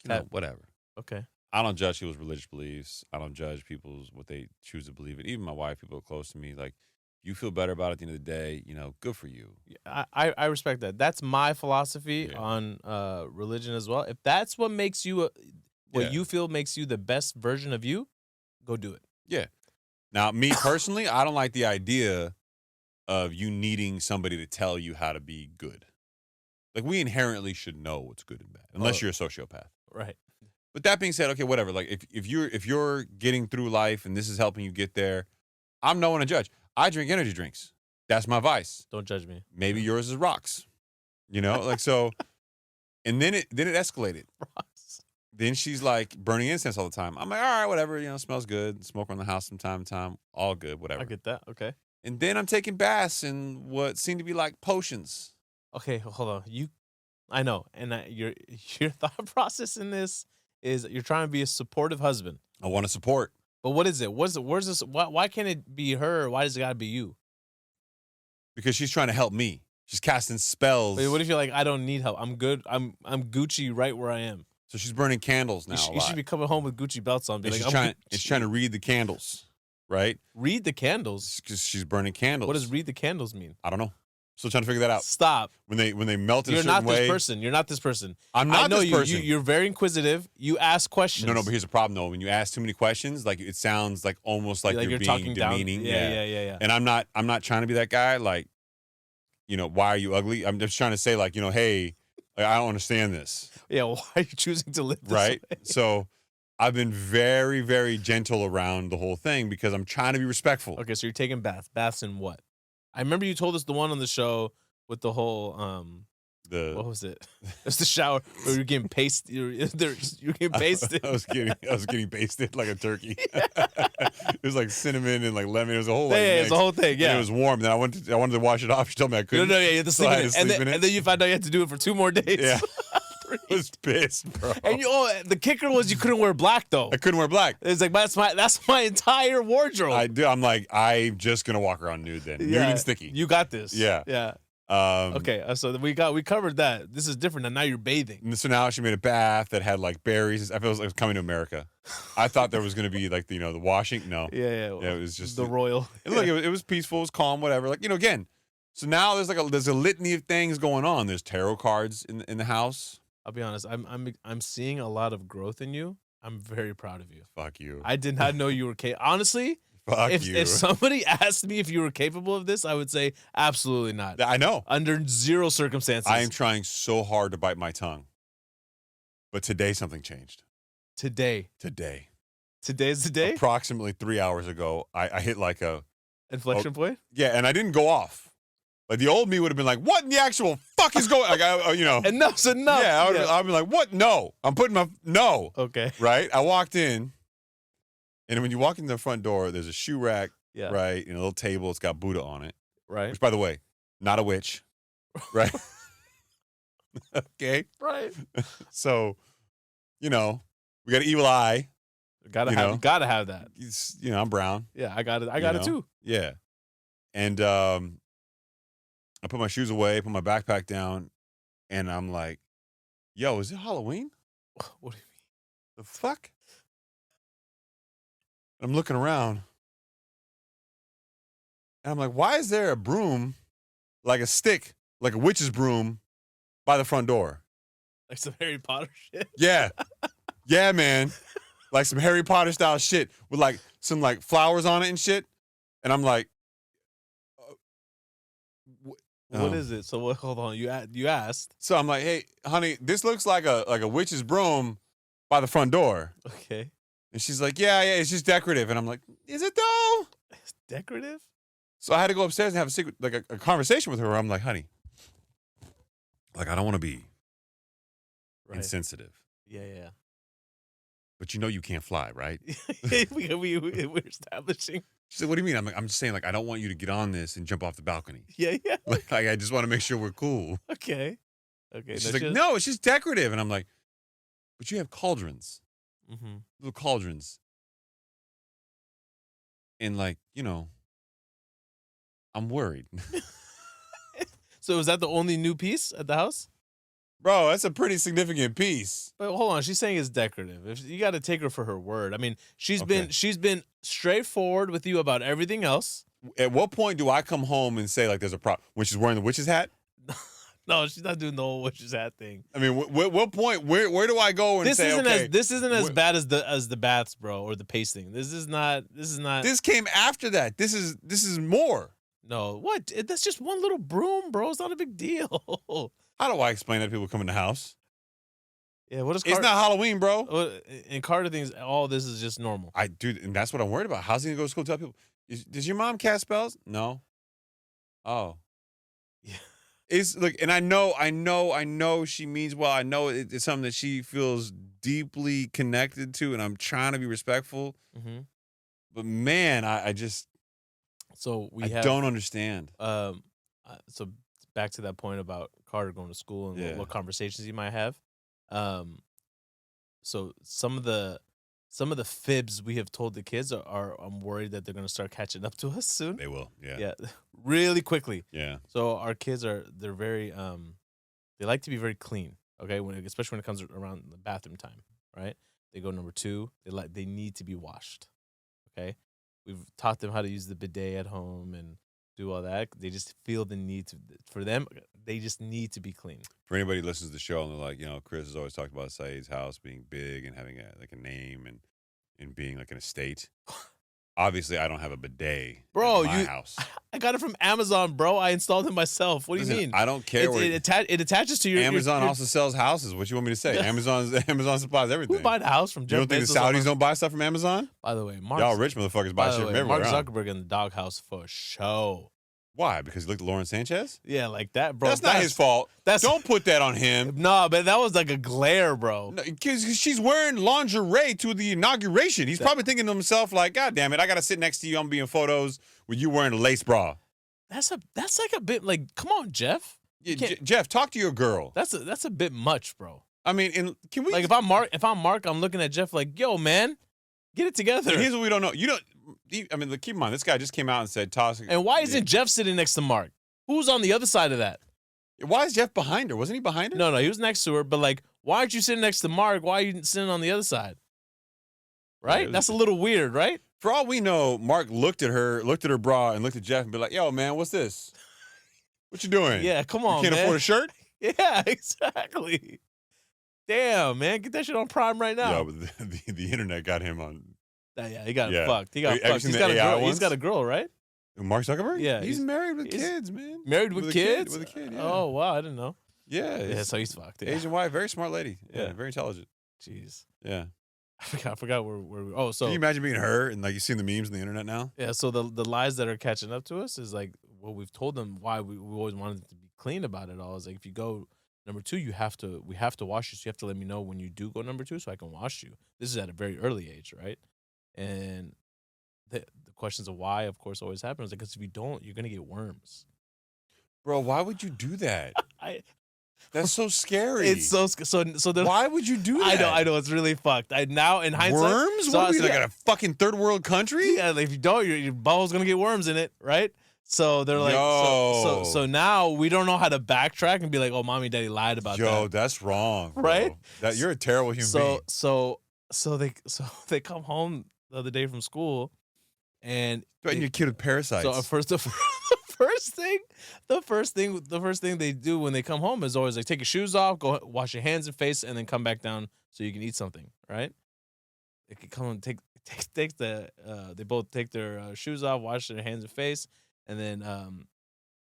in. Whatever. Okay. I don't judge people's religious beliefs. I don't judge people's what they choose to believe in. Even my wife, people close to me, like, you feel better about it at the end of the day, good for you. I respect that. That's my philosophy on religion as well. If that's what makes you, you feel makes you the best version of you, go do it. Yeah. Now, me personally, I don't like the idea of you needing somebody to tell you how to be good. Like, we inherently should know what's good and bad, unless you're a sociopath. Right. But that being said, okay, whatever. Like, if you're getting through life and this is helping you get there, I'm no one to judge. I drink energy drinks. That's my vice. Don't judge me. Maybe yours is rocks. Like, so. And then it escalated. Rocks. Then she's like burning incense all the time. I'm like, all right, whatever. Smells good. Smoke around the house from time to time. All good, whatever. I get that. Okay. And then I'm taking baths in what seem to be like potions. Okay, hold on. I know, and your thought process in this is you're trying to be a supportive husband. I want to support. But what is it? Where's this? Why can't it be her? Why does it gotta be you? Because she's trying to help me. She's casting spells. Wait, what if you're like, I don't need help. I'm good. I'm Gucci right where I am. So she's burning candles now. You should be coming home with Gucci belts on. She's trying to read the candles, right? Read the candles? Because she's burning candles. What does read the candles mean? I don't know. Still trying to figure that out. Stop. When they melt in a certain way. You're not this person. You're not this person. I'm not this person. You're very inquisitive. You ask questions. No, but here's the problem though. When you ask too many questions, like it sounds like almost like you're being talking demeaning. Down. Yeah. And I'm not trying to be that guy. Like, why are you ugly? I'm just trying to say like, hey, I don't understand this. Yeah, why are you choosing to live this way? So I've been very, very gentle around the whole thing because I'm trying to be respectful. Okay, so you're taking baths in what? I remember you told us the one on the show with the whole what was it? It's the shower where you're getting pasted. You're getting pasted. I was getting basted like a turkey. It was like cinnamon and like lemon. It was a whole it's a whole thing. Yeah, and it was warm. Then I wanted to wash it off. She told me I couldn't. No, you had to sleep in it. And then you found out you had to do it for 2 more days. Yeah. I was pissed, bro. And the kicker was you couldn't wear black though. I couldn't wear black. It's like that's my entire wardrobe. I do. I'm like, I'm just gonna walk around nude then. Nude and sticky. You got this. Yeah. Okay, so we covered that. This is different, and now you're bathing. And so now she made a bath that had like berries. I felt like it was coming to America. I thought there was gonna be like the washing. No. Yeah. It was just the royal. And look, it was peaceful. It was calm. Whatever. Like again. So now there's a litany of things going on. There's tarot cards in the house. I'll be honest. I'm seeing a lot of growth in you. I'm very proud of you. Fuck you. I did not know you were capable. Honestly. Fuck you. If somebody asked me if you were capable of this, I would say absolutely not. I know. Under zero circumstances. I am trying so hard to bite my tongue. But today something changed. Today. Today's the day? Approximately 3 hours ago, I hit like a inflection point? Yeah, and I didn't go off. Like the old me would have been like, "What in the actual fuck is going?" Like Enough's enough. Yeah, I'd be like, "What? No, I'm putting my no." Okay. Right. I walked in. And when you walk in the front door, there's a shoe rack, right? And a little table. It's got Buddha on it. Right. Which, by the way, not a witch. Right? Okay? Right. So, we got an evil eye. Gotta have that. I'm brown. Yeah, I got it. I got it too. Yeah. And I put my shoes away, put my backpack down, and I'm like, yo, is it Halloween? What do you mean? The fuck? I'm looking around. And I'm like, why is there a broom, like a stick, like a witch's broom, by the front door? Like some Harry Potter shit? Yeah. Yeah, man. Like some Harry Potter style shit with like some like flowers on it and shit. And I'm like, What is it? So what? Hold on. You asked. So I'm like, hey, honey, this looks like a witch's broom by the front door. Okay. And she's like, yeah, it's just decorative. And I'm like, is it though? It's decorative. So I had to go upstairs and have a secret, like a conversation with her. Where I'm like, honey, like I don't want to be insensitive. Yeah. But you know you can't fly, right? We're establishing. She said, what do you mean? I'm just saying, like, I don't want you to get on this and jump off the balcony. Yeah. Like I just want to make sure we're cool. Okay. She's like, no, it's just decorative. And I'm like, but you have cauldrons. Mm-hmm. Little cauldrons. And like, I'm worried. So is that the only new piece at the house? Bro, that's a pretty significant piece. But hold on, she's saying it's decorative. If you got to take her for her word. I mean, she's been straightforward with you about everything else. At what point do I come home and say like there's a problem when she's wearing the witch's hat? No, she's not doing the whole witch's hat thing. I mean, what point? Where do I go and say okay? This isn't as bad as the baths, bro, or the pasting. This is not. This came after that. This is more. No, what? That's just one little broom, bro. It's not a big deal. How do I explain that to people come in the house? Yeah, what is? It's not Halloween, bro. And Carter thinks all this is just normal. And that's what I'm worried about. How's he gonna go to school and tell people? Does your mom cast spells? No. Oh. Yeah. It's like, and I know she means well. I know it's something that she feels deeply connected to, and I'm trying to be respectful. Mm-hmm. But man, I just don't understand. So back to that point about Carter going to school and what conversations he might have. So some of the fibs we have told the kids are I'm worried that they're going to start catching up to us soon. They will, yeah, really quickly. Yeah. So our kids they're very they like to be very clean. Okay, especially when it comes around the bathroom time, right? They go number 2. They need to be washed. Okay, we've taught them how to use the bidet at home and do all that. They just feel the need to. For them, they just need to be clean. For anybody who listens to the show and they're like, Chris has always talked about Saeed's house being big and having a name and being like an estate. Obviously, I don't have a bidet in my house. I got it from Amazon, bro. I installed it myself. What do you mean? I don't care. It attaches to your Amazon your, also sells houses. What you want me to say? Amazon supplies everything. Who bought a house from Jeff You don't think the Saudis don't buy stuff from Amazon? By the way, y'all rich motherfuckers buy shit from everywhere. Mark Zuckerberg in the doghouse for show. Why? Because he looked at Lauren Sanchez? Yeah, like that, bro. That's not his fault. Don't put that on him. No, but that was like a glare, bro. Because she's wearing lingerie to the inauguration. He's probably thinking to himself, like, God damn it, I got to sit next to you. I'm being photos with you wearing a lace bra. That's like a bit like, come on, Jeff. Yeah, Jeff, talk to your girl. That's a bit much, bro. I mean, can we like if I'm Mark, I'm looking at Jeff like, yo, man, get it together. Here's what we don't know. Keep in mind, this guy just came out and said toss. And why isn't Jeff sitting next to Mark? Who's on the other side of that? Why is Jeff behind her? Wasn't he behind her? No, he was next to her. But like, why aren't you sitting next to Mark? Why are you sitting on the other side? Right? That's a little weird, right? For all we know, Mark looked at her bra, and looked at Jeff and be like, "Yo, man, what's this? What you doing? Yeah, come on, you can't afford a shirt? Yeah, exactly. Damn, man, get that shit on Prime right now. Yeah, but the internet got him on. Yeah, he got fucked. He got fucked. He's got a girl, right? Mark Zuckerberg? Yeah. He's married with kids, man. Married with kids? With a kid, yeah. Oh, wow, I didn't know. Yeah. So he's fucked. Yeah. Asian wife, very smart lady. Yeah, very intelligent. Jeez. Yeah. I forgot where we so. Can you imagine being her and like you seen the memes on the internet now? Yeah, so the lies that are catching up to us is like what we've told them why we always wanted to be clean about it all. Is like if you go number 2, we have to wash you. So you have to let me know when you do go number 2 so I can wash you. This is at a very early age, right? And the questions of why, of course, always happens because if you don't, you're gonna get worms. Bro, why would you do that? That's so scary. It's so why would you do that? I know it's really fucked. Now in hindsight, worms? What are we like in a fucking third world country? Yeah, like if you don't, your butthole's gonna get worms in it, right? So they're like, so now we don't know how to backtrack and be like, oh, mommy, daddy lied about that. Yo, that's wrong, bro. Right? You're a terrible human being. So they come home the other day from school, and threaten your kid with parasites. So the first thing they do when they come home is always like take your shoes off, go wash your hands and face, and then come back down so you can eat something. Right? They can come and take they both take their shoes off, wash their hands and face, and then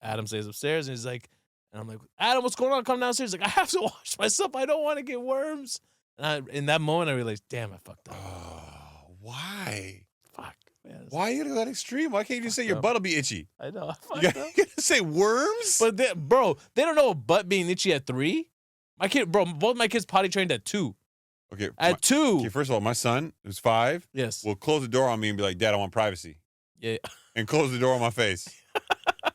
Adam stays upstairs, and he's like, and I'm like, Adam, what's going on? Come downstairs. He's like, I have to wash myself. I don't want to get worms. And in that moment, I realized, damn, I fucked up. Oh, why? Fuck, man. Why are you gonna go that extreme? Why can't you just say your butt will be itchy? I know. I You gotta say worms? But they don't know a butt being itchy at 3. My kid, bro, both my kids potty trained at 2. Okay. At 2. Okay, first of all, my son, who's 5, Yes. will close the door on me and be like, Dad, I want privacy. Yeah. And close the door on my face.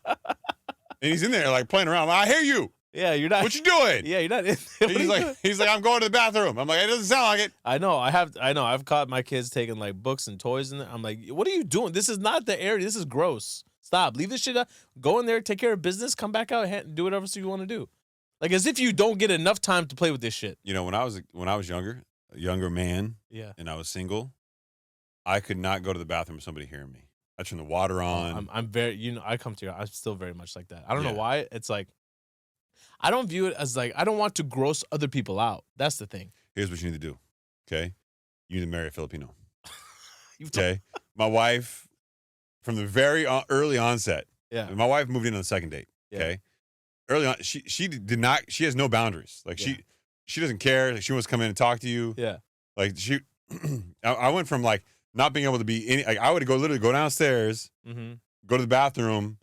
And he's in there like playing around. I hear you. Yeah, you're not. What you doing? Yeah, you're not. He's like, I'm going to the bathroom. I'm like, it doesn't sound like it. I know. I've caught my kids taking like books and toys in there. I'm like, what are you doing? This is not the area. This is gross. Stop. Leave this shit up. Go in there, take care of business, come back out, and do whatever you want to do. Like as if you don't get enough time to play with this shit. You know, when I was younger, a younger man, yeah, and I was single, I could not go to the bathroom with somebody hearing me. I turn the water on. I'm very, I come to you. I'm still very much like that. I don't know why. It's like, I don't view it as like, I don't want to gross other people out. That's the thing. Here's what you need to do. Okay. You need to marry a Filipino. Okay. My wife, from the very early onset. Yeah. My wife moved in on the second date. Okay. Yeah. Early on, she did not, she has no boundaries. Like she doesn't care. Like she wants to come in and talk to you. Yeah. Like I went from like, not being able to be any, like I would literally go downstairs, go to the bathroom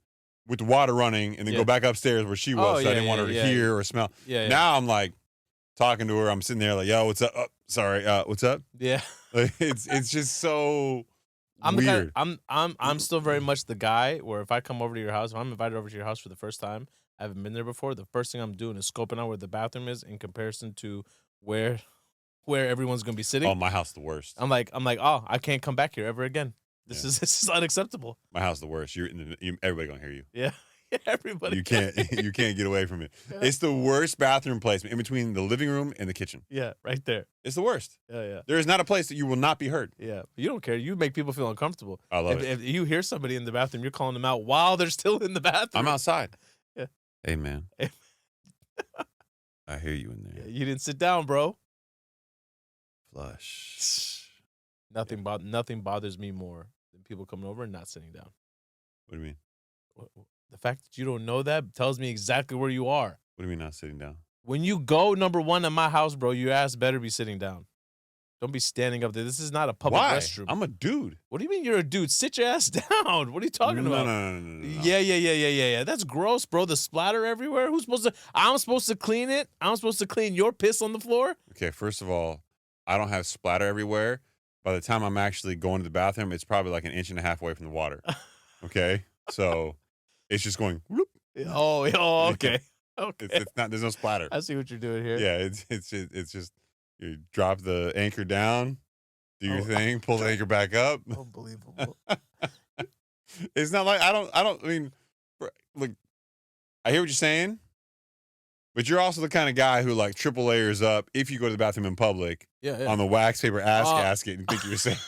with the water running, and then go back upstairs where she was. So I didn't want her to hear or smell. Yeah. Now I'm like talking to her. I'm sitting there like, yo, what's up? Oh, sorry, what's up? Yeah. Like, it's just so weird. I'm still very much the guy where if I come over to your house, if I'm invited over to your house for the first time, I haven't been there before. The first thing I'm doing is scoping out where the bathroom is in comparison to where everyone's gonna be sitting. Oh, my house is the worst. I'm like, oh, I can't come back here ever again. This is unacceptable. My house is the worst. Everybody gonna hear you. Yeah, everybody. You can't get away from it. Yeah. It's the worst bathroom placement in between the living room and the kitchen. Yeah, right there. It's the worst. Yeah. There is not a place that you will not be heard. Yeah, you don't care. You make people feel uncomfortable. I love it. If you hear somebody in the bathroom, you're calling them out while they're still in the bathroom. I'm outside. Yeah. Hey man. I hear you in there. Yeah, you didn't sit down, bro. Flush. Nothing bothers me more than people coming over and not sitting down. What do you mean? The fact that you don't know that tells me exactly where you are. What do you mean not sitting down? When you go, number one, at my house, bro, your ass better be sitting down. Don't be standing up there. This is not a public restroom. I'm a dude. What do you mean you're a dude? Sit your ass down. What are you talking about? No. Yeah. That's gross, bro. The splatter everywhere. I'm supposed to clean it? I'm supposed to clean your piss on the floor? Okay, first of all, I don't have splatter everywhere. By the time I'm actually going to the bathroom, it's probably like 1.5 inches away from the water. Okay? So it's just going whoop. Oh, okay. Okay. It's not, there's no splatter. I see what you're doing here. Yeah, it's just you drop the anchor down, do your thing, pull the anchor back up. Unbelievable. It's not like I mean, like, I hear what you're saying, but you're also the kind of guy who like triple layers up if you go to the bathroom in public on the wax paper ass gasket and think you're safe.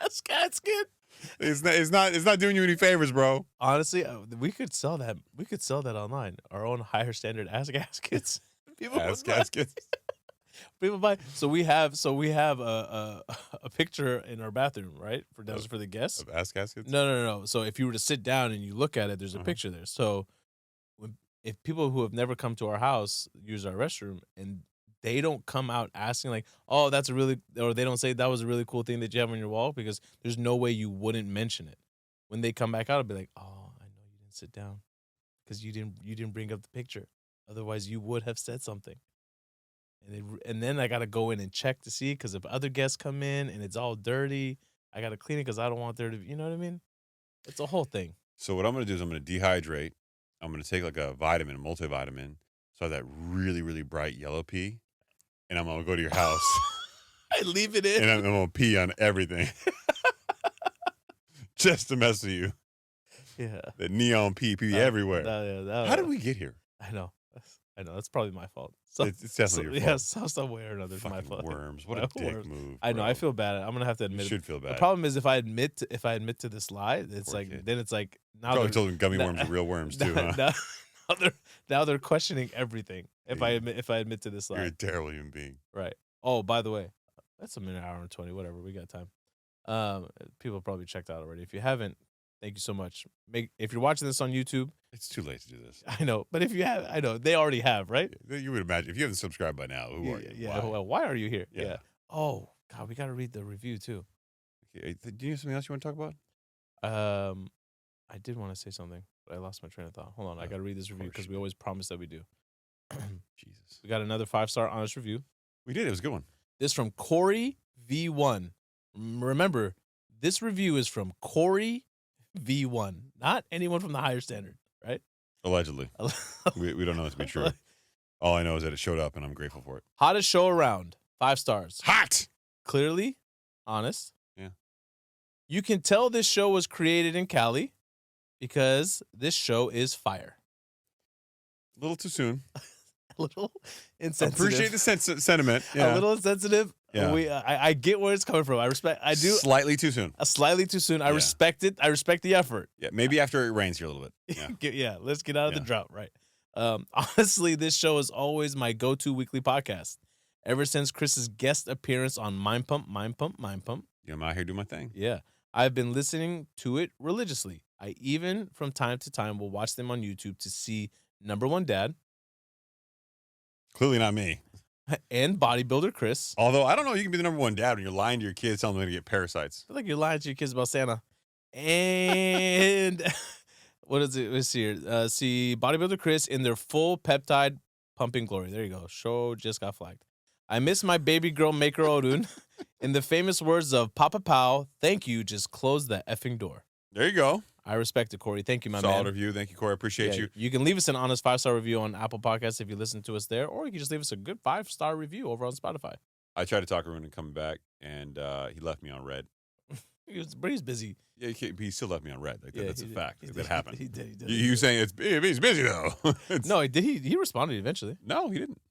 Ass gasket. It's not doing you any favors, bro. Honestly, we could sell that. We could sell that online. Our own higher standard ass gaskets. Gaskets. People buy. So we have a picture in our bathroom, right? For the guests. Of ass gaskets? No. So if you were to sit down and you look at it, there's a picture there. So if people who have never come to our house use our restroom and they don't come out asking like, oh, that's or they don't say that was a really cool thing that you have on your wall, because there's no way you wouldn't mention it. When they come back out, I'll be like, oh, I know you didn't sit down because you didn't bring up the picture. Otherwise, you would have said something. And then I got to go in and check to see, because if other guests come in and it's all dirty, I got to clean it because I don't want there to be, you know what I mean? It's a whole thing. So what I'm going to do is I'm going to dehydrate. I'm going to take like a vitamin, a multivitamin, so I have that really, really bright yellow pee. And I'm going to go to your house. I leave it in. And I'm going to pee on everything. Just to mess with you. Yeah. The neon pee everywhere. How did we get here? I know. That's probably my fault. So, it's definitely your fault. Yeah, some way or another, it's my fault. Worms. What a dick move. I know. I feel bad. I'm gonna have to admit. You should feel bad. The problem is if I admit to this lie, it's like kid. Then it's like now. Probably told them gummy worms are real worms too. Huh? Now they're questioning everything. If I admit to this lie, you're a terrible human being. Right. Oh, by the way, that's a minute, hour and 20. Whatever. We got time. People probably checked out already. If you haven't, thank you so much. If you're watching this on YouTube, It's too late to do this. I know, but if you have, I know they already have, right? You would imagine if you haven't subscribed by now. Who are you? Yeah. Why? Well, why are you here? Yeah. Oh God, we got to read the review too. Okay. Do you have something else you want to talk about? I did want to say something, but I lost my train of thought. Hold on, I got to read this review because we always promise that we do. Jesus. We got another 5-star honest review. We did. It was a good one. This from Corey V1. Remember, this review is from Corey V1, not anyone from the higher standard, right? Allegedly. we don't know that to be true. All I know is that it showed up, and I'm grateful for it. Hottest show around. 5 stars. Hot! Clearly, honest. Yeah. You can tell this show was created in Cali because this show is fire. A little too soon. A little insensitive. Appreciate the sentiment. Yeah. A little insensitive. Yeah. I get where it's coming from. I do. Slightly too soon. Slightly too soon. I respect it. I respect the effort. Yeah, maybe after it rains here a little bit. Yeah. Let's get out of the drought, right? Honestly, this show is always my go-to weekly podcast. Ever since Chris's guest appearance on Mind Pump. Yeah, I'm out here doing my thing. Yeah. I've been listening to it religiously. I even, from time to time, will watch them on YouTube to see Number One Dad. Clearly not me. And bodybuilder Chris. Although, I don't know, you can be the number one dad when you're lying to your kids telling them to get parasites. I feel like you're lying to your kids about Santa. And what is it? Let's see here. See bodybuilder Chris in their full peptide pumping glory. There you go. Show just got flagged. I miss my baby girl Maker Odun. In the famous words of Papa Pow, thank you, just close that effing door. There you go. I respect it, Corey. Thank you, my man. Solid review. Thank you, Corey. I appreciate you. You can leave us an honest 5-star review on Apple Podcasts if you listen to us there, or you can just leave us a good 5-star review over on Spotify. I tried to talk Arun into coming back, and he left me on red. But he's busy. Yeah, he still left me on red. Like, that's a fact. That happened. He did. You saying he's busy, though. No, he responded eventually. No, he didn't.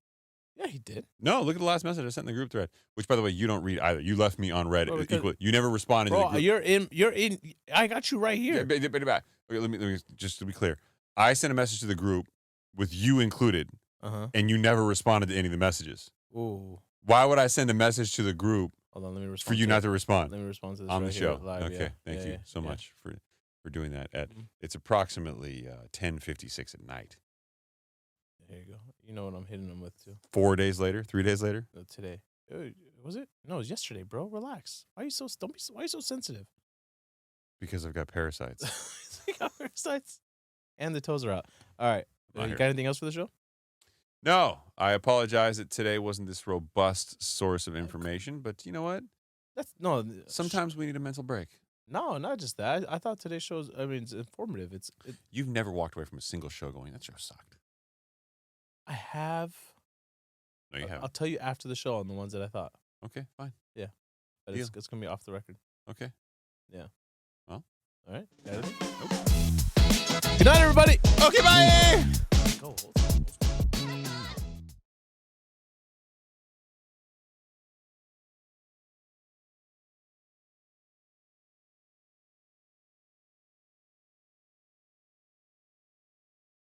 Yeah, he did. No, look at the last message I sent in the group thread, which, by the way, you don't read either. You left me on red equally. You never responded to the group. You're in. I got you right here. Yeah, but okay, let me just to be clear. I sent a message to the group with you included, and you never responded to any of the messages. Ooh. Why would I send a message to the group Hold on, let me respond for you not to respond? Let me respond to this on right the show. Here, live, okay, thank you so much for doing that. It's approximately 10:56 at night. There you go. You know what I'm hitting them with too. 4 days later, 3 days later. No, today. Was it? No, it was yesterday, bro. Relax. Why are you so sensitive? Because I've got parasites. You got parasites, and the toes are out. All right. You got anything else for the show? No, I apologize that today wasn't this robust source of information, but you know what? Sometimes we need a mental break. No, not just that. I thought today's show's. I mean, it's informative. You've never walked away from a single show going, that show sucked. I have. No, you haven't. I'll tell you after the show on the ones that I thought. Okay, fine. Yeah, but it's gonna be off the record. Okay. Yeah. Well. All right. Nope. Good night, everybody. Okay, bye.